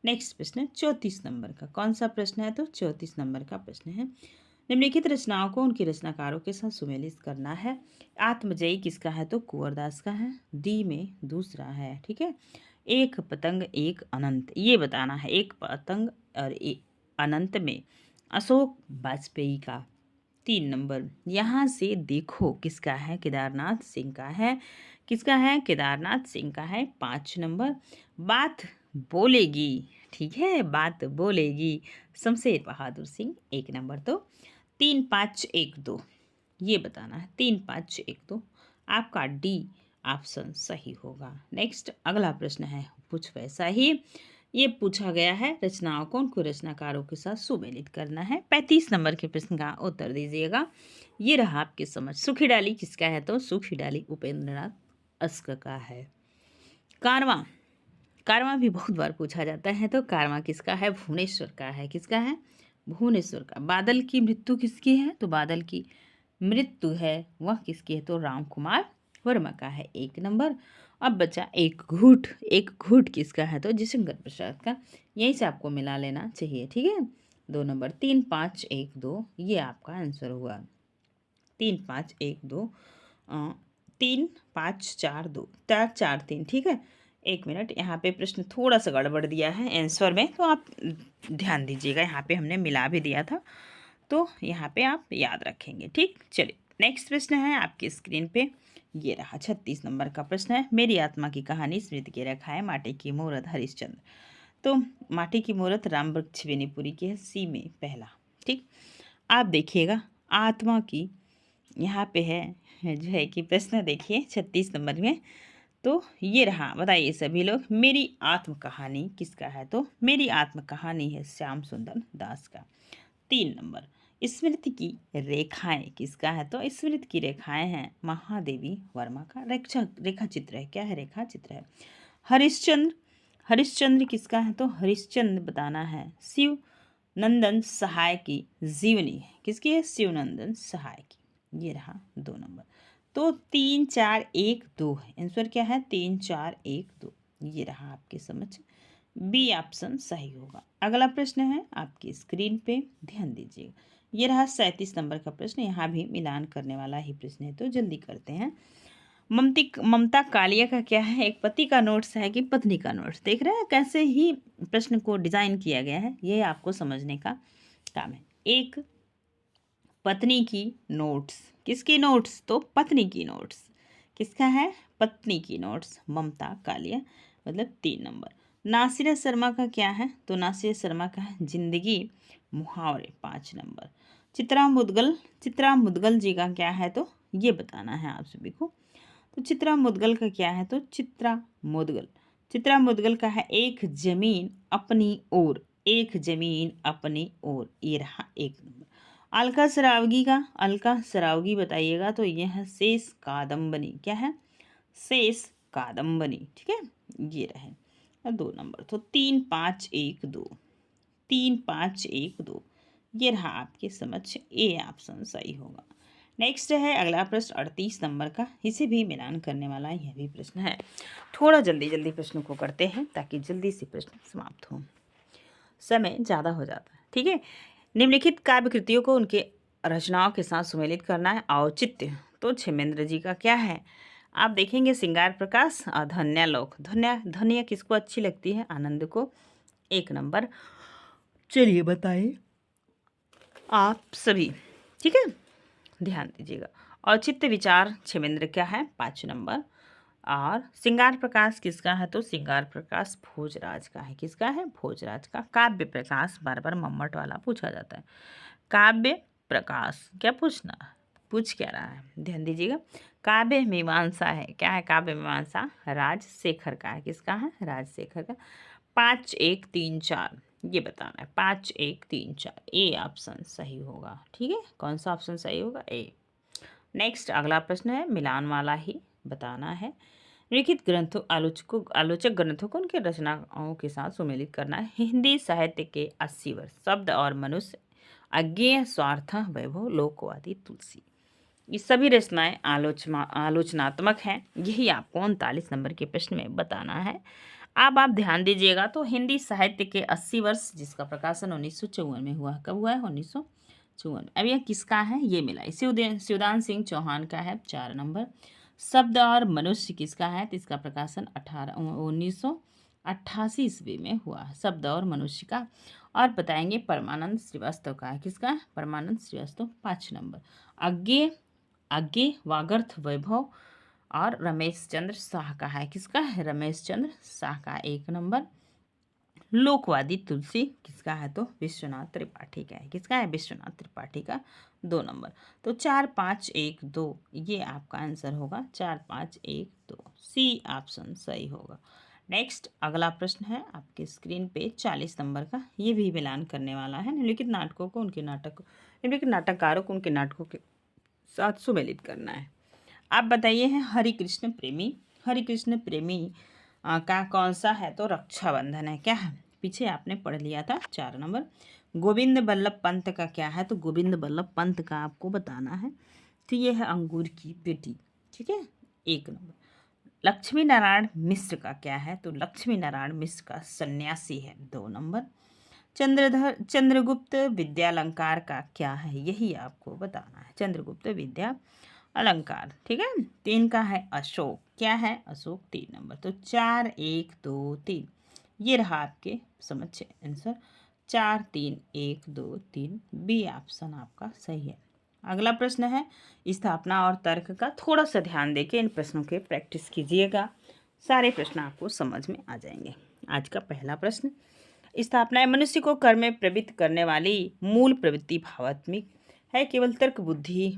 नेक्स्ट प्रश्न है 34 नंबर का। कौन सा प्रश्न है, तो 34 नंबर का प्रश्न है, निम्नलिखित रचनाओं को उनके रचनाकारों के साथ सुमेलित करना है। आत्मजयी किसका है, तो कुंवरदास का है। डी में दूसरा है। ठीक है, एक पतंग एक अनंत, ये बताना है। एक पतंग और एक अनंत में अशोक वाजपेयी का। 3 नंबर। यहाँ से देखो किसका है, केदारनाथ सिंह का है। किसका है, केदारनाथ सिंह का है। 5 नंबर। बात बोलेगी, ठीक है, बात बोलेगी शमशेर बहादुर सिंह। 1 नंबर। तो 3 5 1 2 ये बताना है। 3 5 1 2 आपका डी ऑप्शन सही होगा। नेक्स्ट अगला प्रश्न है कुछ वैसा ही। ये पूछा गया है रचनाओं को उनको रचनाकारों के साथ सुमेलित करना है। 35 नंबर के प्रश्न का उत्तर दीजिएगा। ये रहा आपकी समझ। सुखी डाली किसका है? तो सुखी डाली उपेंद्रनाथ अस्क का है। कारवां, कारवां भी बहुत बार पूछा जाता है, तो कारवां किसका है? भुवनेश्वर का है। किसका है? भुवनेश्वर का। बादल की मृत्यु किसकी है? तो बादल की मृत्यु है वह किसकी है? तो राम कुमार वर्मा का है। 1 नंबर। अब बचा एक घूट। एक घूट किसका है? तो जयशंकर प्रसाद का। यहीं से आपको मिला लेना चाहिए, ठीक है। 2 नंबर। 3 5 1 2 ये आपका आंसर हुआ। 3 5 1 2 3 5 4 2 4 4 3, ठीक है। 1 मिनट, यहाँ पे प्रश्न थोड़ा सा गड़बड़ दिया है आंसर में, तो आप ध्यान दीजिएगा। यहाँ पे हमने मिला भी दिया था, तो यहाँ पे आप याद रखेंगे, ठीक। चलिए नेक्स्ट प्रश्न है आपकी स्क्रीन पे। ये रहा 36 नंबर का प्रश्न है। मेरी आत्मा की कहानी स्मृति के रखा है माटी की मूरत हरिश्चंद्र। तो माटी की मूरत रामवृक्ष बेनीपुरी की है। सी में पहला, ठीक। आप देखिएगा आत्मा की यहाँ पे है जो है कि प्रश्न देखिए 36 नंबर में। तो ये रहा, बताइए सभी लोग, मेरी आत्म कहानी किसका है? तो मेरी आत्म कहानी है श्याम सुंदर दास का। 3 नंबर। स्मृति की रेखाएं किसका है? तो स्मृति की रेखाएं हैं महादेवी वर्मा का। रेखा चित्र है। क्या है? रेखा चित्र है। हरिश्चंद्र, हरिश्चंद्र किसका है? तो हरिश्चंद्र बताना है शिव नंदन सहाय की जीवनी है। किसकी है? शिवनंदन सहाय की। ये रहा 2 नंबर। तो 3 4 1 2 है। आंसर क्या है? 3 4 1 2। ये रहा आपकी समझ। बी ऑप्शन सही होगा। अगला प्रश्न है आपकी स्क्रीन पे, ध्यान दीजिएगा। ये रहा 37 नंबर का प्रश्न। यहाँ भी मिलान करने वाला ही प्रश्न है, तो जल्दी करते हैं। ममता कालिया का क्या है? एक पति का नोट्स है कि पत्नी का नोट्स? देख रहे हैं कैसे ही प्रश्न को डिजाइन किया गया है, ये आपको समझने का काम है। एक पत्नी की नोट्स। किसकी नोट्स? तो पत्नी की नोट्स। किसका है? पत्नी की नोट्स, ममता कालिया, मतलब 3 नंबर। नासिरा शर्मा का क्या है? तो नासिरा शर्मा का है जिंदगी मुहावरे, 5 नंबर। चित्रा मुदगल जी का क्या है? तो ये बताना है आप सभी को। तो चित्रा मुदगल का क्या है? तो चित्रा मुदगल का है एक जमीन अपनी ओर, एक जमीन अपनी ओर। ये रहा 1 नंबर। अलका सरावगी बताइएगा। तो यह है शेष कादम्बनी। क्या है? शेष कादम्बनी, ठीक है। ये रहे 2 नंबर। तो 3 5 1 2, 3 5 1 2। ये रहा आपके समझ। ए ऑप्शन सही होगा। नेक्स्ट है अगला प्रश्न 38 नंबर का। इसे भी मिलान करने वाला यह भी प्रश्न है। थोड़ा जल्दी जल्दी प्रश्न को करते हैं ताकि जल्दी से प्रश्न समाप्त हो, समय ज़्यादा हो जाता है, ठीक है। निम्नलिखित काव्य कृतियों को उनके रचनाओं के साथ सुमेलित करना है। औचित्य तो क्षेमेंद्र जी का क्या है? आप देखेंगे श्रृंगार प्रकाश और धन्यालोक। धन्या किसको अच्छी लगती है? आनंद को। 1 नंबर। चलिए बताइए आप सभी, ठीक है, ध्यान दीजिएगा। औचित्य विचार क्षेमेंद्र क्या है? 5 नंबर। और श्रृंगार प्रकाश किसका है? तो श्रृंगार प्रकाश भोजराज का है। किसका है? भोजराज का। काव्य प्रकाश बार बार मम्मट वाला पूछा जाता है। काव्य प्रकाश क्या पूछ क्या रहा है? ध्यान दीजिएगा। काव्य मीमांसा है। क्या है? काव्य मीमांसा राजशेखर का है। किसका है? राजशेखर का। 5 1 3 4 ये बताना है। 5 1 3 4 ए ऑप्शन सही होगा, ठीक है। कौन सा ऑप्शन सही होगा? ए। नेक्स्ट अगला प्रश्न है मिलान वाला ही बताना है। लिखित ग्रंथों आलोचक ग्रंथों को उनके रचनाओं के साथ सुमेलित करना है। हिंदी साहित्य के 80 वर्ष, शब्द और मनुष्य, अज्ञेय स्वार्थ, वैभव, लोकवादी, तुलसी। ये सभी रचनाएं आलोचनात्मक हैं। यही आपको 39 नंबर के प्रश्न में बताना है। अब आप ध्यान दीजिएगा। तो हिंदी साहित्य के 80 वर्ष, जिसका प्रकाशन 1954 में हुआ। कब हुआ है? 1954। अब यह किसका है? ये मिला। शिवदान सिंह चौहान का है। 4 नंबर। शब्द और मनुष्य किसका है? तो इसका प्रकाशन 1988 ईस्वी में हुआ है। शब्द और मनुष्य का। और बताएंगे परमानंद श्रीवास्तव का है। किसका? परमानंद श्रीवास्तव। 5 नंबर। आगे वागर्थ वैभव और रमेश चंद्र शाह का है। किसका है? रमेश चंद्र शाह का। 1 नंबर। लोकवादी तुलसी किसका है? तो विश्वनाथ त्रिपाठी का है। किसका है? विश्वनाथ त्रिपाठी का। 2 नंबर। तो 4 5 1 2 ये आपका आंसर होगा। 4 5 1 2 सी ऑप्शन सही होगा। नेक्स्ट अगला प्रश्न है आपके स्क्रीन पे 40 नंबर का। ये भी मिलान करने वाला है। निम्नलिखित नाटकों को उनके नाटक निम्नलिखित नाटककारों को उनके नाटकों के साथ सुमेलित करना है। आप बताइए हैं हरि कृष्ण प्रेमी। हरि कृष्ण प्रेमी का कौन सा है? तो रक्षाबंधन है। क्या है? पीछे आपने पढ़ लिया था 4 नंबर। गोविंद बल्लभ पंत का क्या है? तो गोविंद बल्लभ पंत का आपको बताना है। तो ये है अंगूर की बेटी। ठीक है, 1 नंबर। लक्ष्मी नारायण मिश्र का क्या है? तो लक्ष्मी नारायण मिश्र का सन्यासी है। 2 नंबर। चंद्रगुप्त विद्यालंकार का क्या है? यही आपको बताना है। चंद्रगुप्त विद्या अलंकार। ठीक है, 3 का है अशोक। क्या है? अशोक। 3 नंबर। तो 4 1 2 3 ये रहा आपके समझ आंसर। 4 3 1 2 3 बी ऑप्शन आपका सही है। अगला प्रश्न है स्थापना और तर्क का। थोड़ा सा ध्यान देके इन प्रश्नों के प्रैक्टिस कीजिएगा, सारे प्रश्न आपको समझ में आ जाएंगे। आज का पहला प्रश्न, स्थापना मनुष्य को कर्म में प्रवृत्त करने वाली मूल प्रवृत्ति भावात्मिक है। केवल तर्क बुद्धि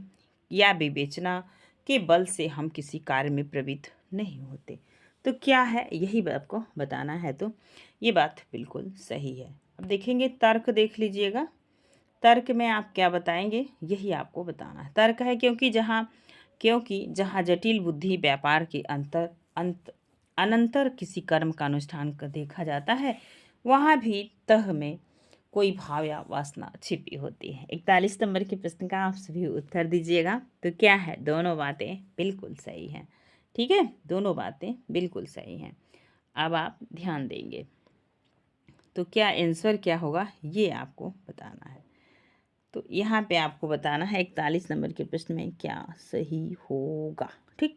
या विवेचना के बल से हम किसी कार्य में प्रवृत्त नहीं होते। तो क्या है? यही आपको बताना है। तो ये बात बिल्कुल सही है। अब देखेंगे तर्क, देख लीजिएगा तर्क में आप क्या बताएंगे, यही आपको बताना है। तर्क है क्योंकि जहाँ जटिल बुद्धि व्यापार के अनंतर किसी कर्म का अनुष्ठान कर देखा जाता है, वहाँ भी तह में कोई भाव या वासना छिपी होती है। 41 नंबर के प्रश्न का आप सभी उत्तर दीजिएगा। तो क्या है? दोनों बातें बिल्कुल सही हैं। ठीक है, दोनों बातें बिल्कुल सही हैं। अब आप ध्यान देंगे तो क्या आंसर क्या होगा, ये आपको बताना है। तो यहाँ पे आपको बताना है 41 नंबर के प्रश्न में क्या सही होगा। ठीक,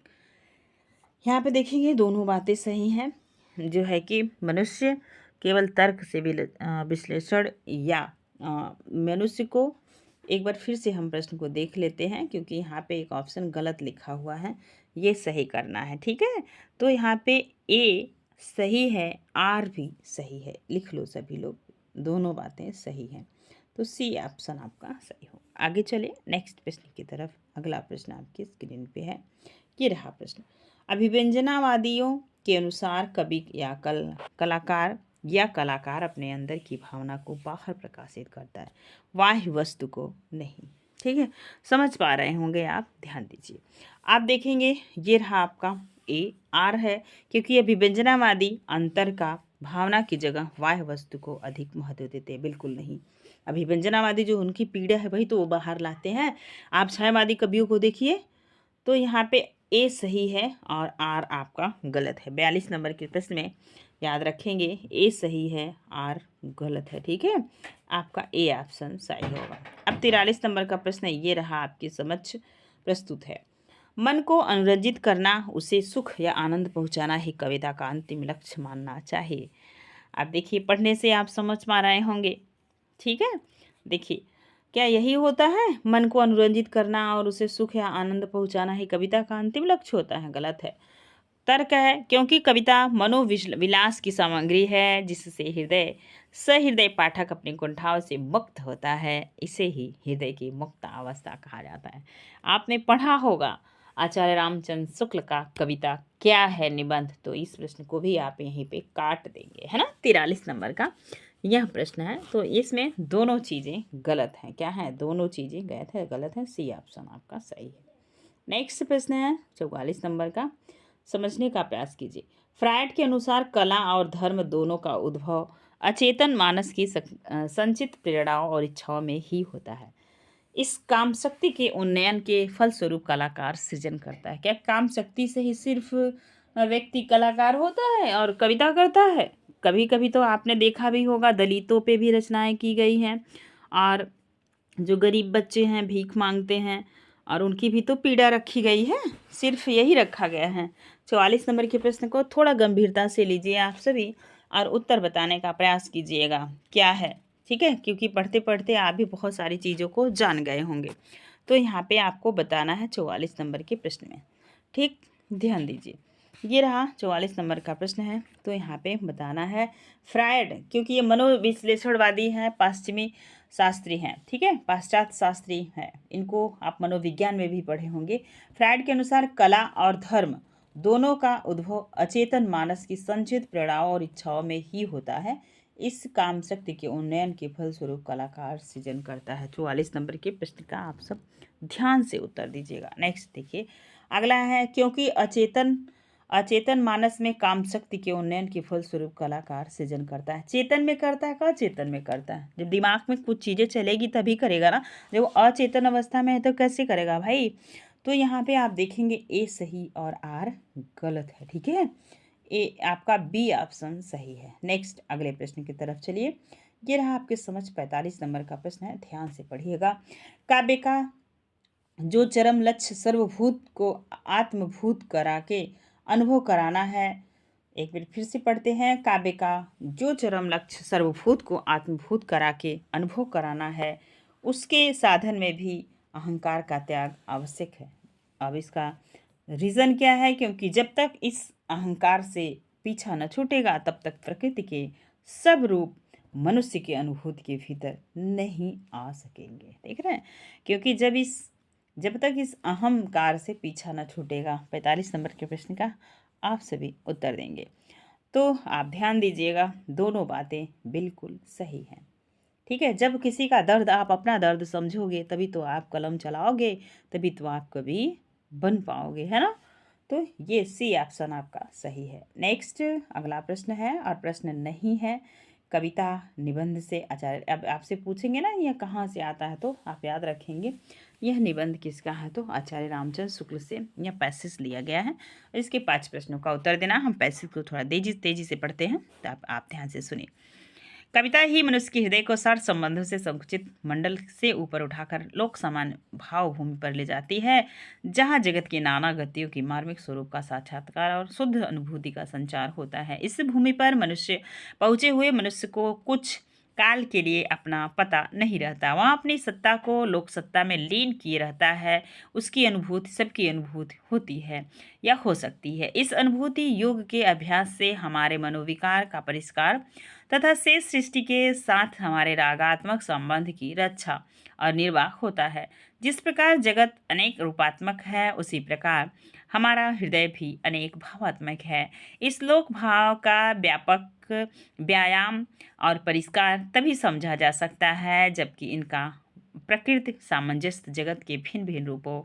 यहाँ पे देखेंगे दोनों बातें सही हैं। जो है कि मनुष्य केवल तर्क से विश्लेषण या मनुष्य को, एक बार फिर से हम प्रश्न को देख लेते हैं क्योंकि यहाँ पे एक ऑप्शन गलत लिखा हुआ है, ये सही करना है। ठीक है, तो यहाँ पे ए सही है, आर भी सही है, लिख लो सभी लोग, दोनों बातें सही हैं। तो सी ऑप्शन आपका सही हो। आगे चले नेक्स्ट प्रश्न की तरफ। अगला प्रश्न आपकी स्क्रीन पे है, ये रहा प्रश्न। अभिव्यंजनावादियों के अनुसार कवि या कलाकार अपने अंदर की भावना को बाहर प्रकाशित करता है, बाह्य वस्तु को नहीं। ठीक है, समझ पा रहे होंगे आप, ध्यान दीजिए। आप देखेंगे ये रहा आपका ए, आर है क्योंकि अभिव्यंजनावादी अंतर का भावना की जगह बाह्य वस्तु को अधिक महत्व देते हैं। बिल्कुल नहीं, अभिव्यंजनावादी जो उनकी पीड़ा है वही तो वो बाहर लाते हैं। आप छायावादी कवियों को देखिए, तो यहाँ पे ए सही है और आर आपका गलत है। 42 नंबर के प्रश्न में याद रखेंगे ए सही है, आर गलत है। ठीक है, आपका ए ऑप्शन सही होगा। अब 43 नंबर का प्रश्न ये रहा आपके समक्ष प्रस्तुत है। मन को अनुरंजित करना, उसे सुख या आनंद पहुंचाना ही कविता का अंतिम लक्ष्य मानना चाहिए। आप देखिए पढ़ने से आप समझ पा रहे होंगे। ठीक है, देखिए क्या यही होता है? मन को अनुरंजित करना और उसे सुख या आनंद पहुंचाना ही कविता का अंतिम लक्ष्य होता है? गलत है। तर्क है क्योंकि कविता मनोविलास की सामग्री है जिससे सहृदय पाठक अपने कुंठाओं से मुक्त होता है, इसे ही हृदय की मुक्त अवस्था कहा जाता है। आपने पढ़ा होगा आचार्य रामचंद्र शुक्ल का कविता क्या है निबंध, तो इस प्रश्न को भी आप यहीं पे काट देंगे, है ना। 43 नंबर का यह प्रश्न है, तो इसमें दोनों चीज़ें गलत हैं। क्या है? दोनों चीज़ें गलत है। सी ऑप्शन आपका सही है। नेक्स्ट प्रश्न है 44 नंबर का, समझने का प्रयास कीजिए। फ्रायड के अनुसार कला और धर्म दोनों का उद्भव अचेतन मानस की संचित प्रेरणाओं और इच्छाओं में ही होता है। इस काम शक्ति के उन्नयन के फलस्वरूप कलाकार सृजन करता है। क्या काम शक्ति से ही सिर्फ व्यक्ति कलाकार होता है और कविता करता है? कभी कभी तो आपने देखा भी होगा दलितों पे भी रचनाएं की गई हैं, और जो गरीब बच्चे हैं भीख मांगते हैं और उनकी भी तो पीड़ा रखी गई है, सिर्फ यही रखा गया है। 44 नंबर के प्रश्न को थोड़ा गंभीरता से लीजिए आप सभी और उत्तर बताने का प्रयास कीजिएगा क्या है। ठीक है, क्योंकि पढ़ते पढ़ते आप भी बहुत सारी चीज़ों को जान गए होंगे। तो यहाँ पे आपको बताना है 44 नंबर के प्रश्न में। ठीक, ध्यान दीजिए, ये रहा 44 नंबर का प्रश्न है। तो यहाँ पे बताना है फ्रायड, क्योंकि ये मनोविश्लेषणवादी हैं, पश्चिमी शास्त्री हैं। ठीक है, पाश्चात्य शास्त्री हैं, इनको आप मनोविज्ञान में भी पढ़े होंगे। फ्रायड के अनुसार कला और धर्म दोनों का उद्भव अचेतन मानस की संचित प्रेरणाओं और इच्छाओं में ही होता है। इस काम शक्ति के उन्नयन के फलस्वरूप कलाकार सृजन करता है। 44 नंबर के प्रश्न का आप सब ध्यान से उत्तर दीजिएगा। नेक्स्ट देखिए, अगला है, क्योंकि अचेतन अचेतन मानस में काम शक्ति के उन्नयन के फलस्वरूप कलाकार सृजन करता है। चेतन में करता है का चेतन में करता है? जब दिमाग में कुछ चीज़ें चलेगी तभी करेगा ना। जब वो अचेतन अवस्था में है तो कैसे करेगा भाई? तो यहाँ पे आप देखेंगे ए सही और आर गलत है। ठीक है, ए आपका बी ऑप्शन सही है। नेक्स्ट अगले प्रश्न की तरफ चलिए। ये रहा आपके समझ 45 नंबर का प्रश्न है, ध्यान से पढ़िएगा। काव्य का जो चरम लक्ष्य सर्वभूत को आत्मभूत करा के अनुभव कराना है। एक बार फिर से पढ़ते हैं। काव्य का जो चरम लक्ष्य सर्वभूत को आत्मभूत करा के अनुभव कराना है, उसके साधन में भी अहंकार का त्याग आवश्यक है। अब इसका रीज़न क्या है? क्योंकि जब तक इस अहंकार से पीछा न छूटेगा तब तक प्रकृति के सब रूप मनुष्य की अनुभूति के भीतर नहीं आ सकेंगे। देख रहे हैं? क्योंकि जब तक इस अहंकार से पीछा न छूटेगा। 45 नंबर के प्रश्न का आप सभी उत्तर देंगे। तो आप ध्यान दीजिएगा, दोनों बातें बिल्कुल सही हैं। ठीक है, जब किसी का दर्द आप अपना दर्द समझोगे तभी तो आप कलम चलाओगे, तभी तो आप कभी बन पाओगे, है ना। तो ये सी ऑप्शन आपका सही है। नेक्स्ट अगला प्रश्न है, और प्रश्न नहीं है, कविता निबंध से आचार्य। अब आपसे पूछेंगे ना यह कहाँ से आता है, तो आप याद रखेंगे यह निबंध किसका है, तो आचार्य रामचंद्र शुक्ल से यह पैसेज लिया गया है। और इसके 5 प्रश्नों का उत्तर देना। हम पैसेज को थोड़ा तेजी से पढ़ते हैं, तो आप ध्यान से सुनिए। कविता ही मनुष्य के हृदय को सार संबंधों से संकुचित मंडल से ऊपर उठाकर लोक समान भाव भूमि पर ले जाती है, जहाँ जगत की नाना गतियों की मार्मिक स्वरूप का साक्षात्कार और शुद्ध अनुभूति का संचार होता है। इस भूमि पर मनुष्य पहुँचे हुए मनुष्य को कुछ काल के लिए अपना पता नहीं रहता। वहाँ अपनी सत्ता को लोक सत्ता में लीन किए रहता है। उसकी अनुभूति सबकी अनुभूति होती है या हो सकती है। इस अनुभूति योग के अभ्यास से हमारे मनोविकार का परिष्कार तथा शेष सृष्टि के साथ हमारे रागात्मक संबंध की रक्षा और निर्वाह होता है। जिस प्रकार जगत अनेक रूपात्मक है, उसी प्रकार हमारा हृदय भी अनेक भावात्मक है। इस लोक भाव का व्यापक व्यायाम और परिष्कार तभी समझा जा सकता है जबकि इनका प्रकृति सामंजस्य जगत के भिन्न भिन्न रूपों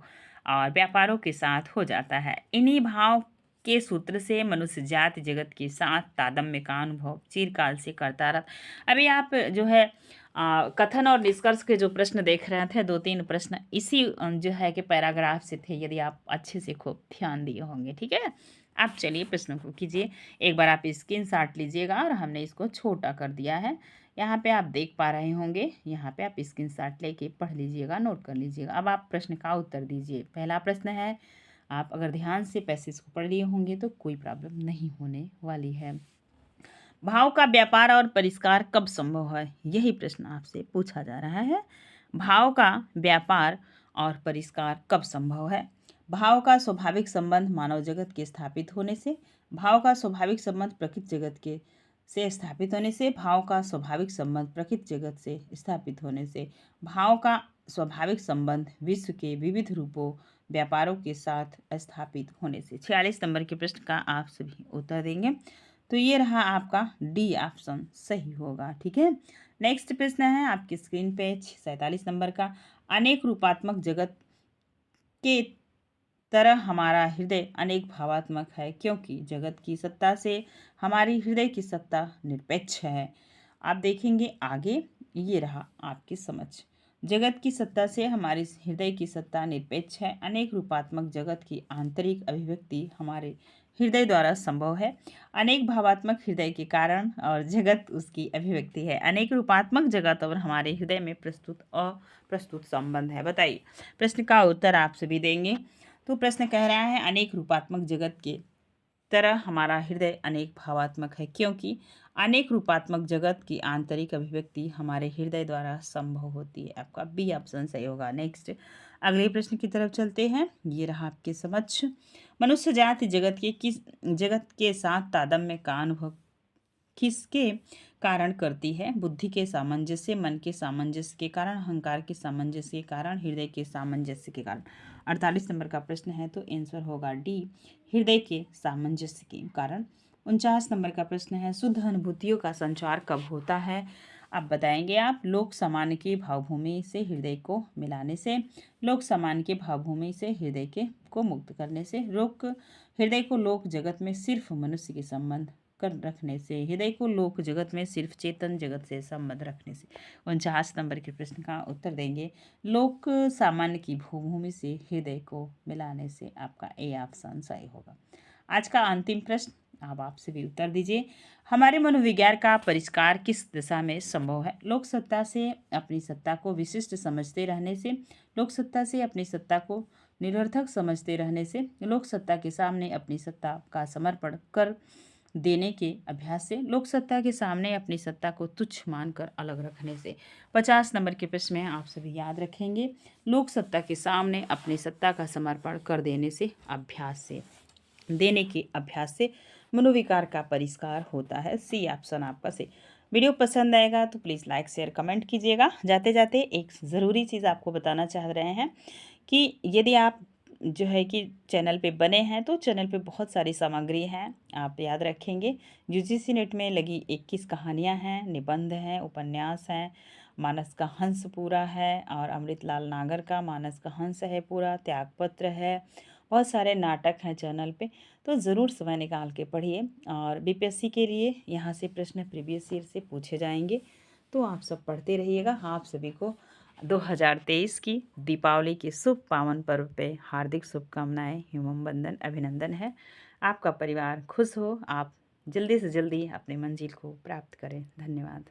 और व्यापारों के साथ हो जाता है। इन्हीं भाव के सूत्र से मनुष्य जाति जगत के साथ तादात्म्य का अनुभव चिरकाल से करता रहा। अभी आप जो है कथन और निष्कर्ष के जो प्रश्न देख रहे थे, 2-3 प्रश्न इसी जो है कि पैराग्राफ से थे, यदि आप अच्छे से खूब ध्यान दिए होंगे। ठीक है, आप चलिए प्रश्नों को कीजिए। एक बार आप स्क्रीनशॉट लीजिएगा, और हमने इसको छोटा कर दिया है। यहाँ पे आप देख पा रहे होंगे, यहाँ पे आप स्क्रीनशॉट लेके पढ़ लीजिएगा, नोट कर लीजिएगा। अब आप प्रश्न का उत्तर दीजिए। पहला प्रश्न है, आप अगर ध्यान से पैसेज को पढ़ लिए होंगे तो कोई प्रॉब्लम नहीं होने वाली है। भाव का व्यापार और परिष्कार कब संभव है, यही प्रश्न आपसे पूछा जा रहा है। भाव का व्यापार और परिष्कार कब संभव है? भाव का स्वाभाविक संबंध मानव जगत के स्थापित होने से, भाव का स्वाभाविक संबंध प्रकृति जगत के से स्थापित होने से, भाव का स्वाभाविक संबंध प्रकृति जगत से स्थापित होने से, भाव का स्वाभाविक संबंध विश्व के विविध रूपों व्यापारों के साथ स्थापित होने से। 46 नंबर के प्रश्न का आप सभी उत्तर देंगे। तो ये रहा आपका डी ऑप्शन सही होगा। ठीक है, नेक्स्ट प्रश्न है आपकी स्क्रीन पे 47 नंबर का। अनेक रूपात्मक जगत के तरह हमारा हृदय अनेक भावात्मक है, क्योंकि जगत की सत्ता से हमारी हृदय की सत्ता निरपेक्ष है। आप देखेंगे आगे, ये रहा आपकी समझ। जगत की सत्ता से हमारी हृदय की सत्ता निरपेक्ष है। अनेक रूपात्मक जगत की आंतरिक अभिव्यक्ति हमारे हृदय द्वारा संभव है। अनेक भावात्मक हृदय के कारण और जगत उसकी अभिव्यक्ति है। अनेक रूपात्मक जगत और हमारे हृदय में प्रस्तुत अप्रस्तुत संबंध है। बताइए, प्रश्न का उत्तर आप सभी देंगे। तो प्रश्न कह रहा है, अनेक रूपात्मक जगत के तरह हमारा हृदय अनेक भावात्मक है, क्योंकि अनेक रूपात्मक जगत की आंतरिक अभिव्यक्ति हमारे हृदय द्वारा संभव होती है। आपका बी ऑप्शन सही होगा। नेक्स्ट अगले प्रश्न की तरफ चलते हैं। ये रहा आपके समक्ष। मनुष्य जाति जगत के साथ तादात्म्य का अनुभव किसके कारण करती है? बुद्धि के सामंजस्य, मन के सामंजस्य के कारण, अहंकार के सामंजस्य के कारण, हृदय के सामंजस्य के कारण। 48 नंबर का प्रश्न है तो आंसर होगा डी, हृदय के सामंजस्य के कारण। 49 नंबर का प्रश्न है शुद्ध अनुभूतियों का संचार कब होता है? अब बताएंगे आप। लोक सामान्य की भावभूमि से हृदय को मिलाने से, लोक सामान्य के भावभूमि से हृदय के को मुक्त करने से, हृदय को लोक जगत में सिर्फ मनुष्य के संबंध कर रखने से, हृदय को लोक जगत में सिर्फ चेतन जगत से संबंध रखने से। 49 नंबर के प्रश्न का उत्तर देंगे लोक सामान्य की भूभूमि से हृदय को मिलाने से। आपका ए ऑप्शन सही होगा। आज का अंतिम प्रश्न, अब आपसे भी उत्तर दीजिए। हमारे मनोविज्ञान का परिष्कार किस दिशा में संभव है? लोक सत्ता से अपनी सत्ता को विशिष्ट समझते रहने से, लोक सत्ता से अपनी सत्ता को निरर्थक समझते रहने से, लोक सत्ता के सामने अपनी सत्ता का समर्पण कर देने के अभ्यास से, लोक सत्ता के सामने अपनी सत्ता को तुच्छ मानकर अलग रखने से। 50 नंबर के प्रश्न में आप सभी याद रखेंगे लोक सत्ता के सामने अपनी सत्ता का समर्पण कर देने से, अभ्यास से, देने के अभ्यास से मनोविकार का परिष्कार होता है। सी ऑप्शन आपका सही। वीडियो पसंद आएगा तो प्लीज़ लाइक शेयर कमेंट कीजिएगा। जाते जाते एक ज़रूरी चीज़ आपको बताना चाह रहे हैं कि यदि आप जो है कि चैनल पे बने हैं तो चैनल पे बहुत सारी सामग्री हैं, आप याद रखेंगे। यूजीसी नेट में लगी 21 कहानियाँ हैं, निबंध हैं, उपन्यास हैं, मानस का हंस पूरा है और अमृतलाल नागर का मानस का हंस है पूरा, त्यागपत्र है, बहुत सारे नाटक हैं चैनल पे। तो ज़रूर समय निकाल के पढ़िए। और बीपीएससी के लिए यहाँ से प्रश्न प्रीवियस ईयर से पूछे जाएंगे, तो आप सब पढ़ते रहिएगा। आप सभी को 2023 की दीपावली के शुभ पावन पर्व पे हार्दिक शुभकामनाएं, एवं वंदन, अभिनंदन है। आपका परिवार खुश हो, आप जल्दी से जल्दी अपनी मंजिल को प्राप्त करें। धन्यवाद।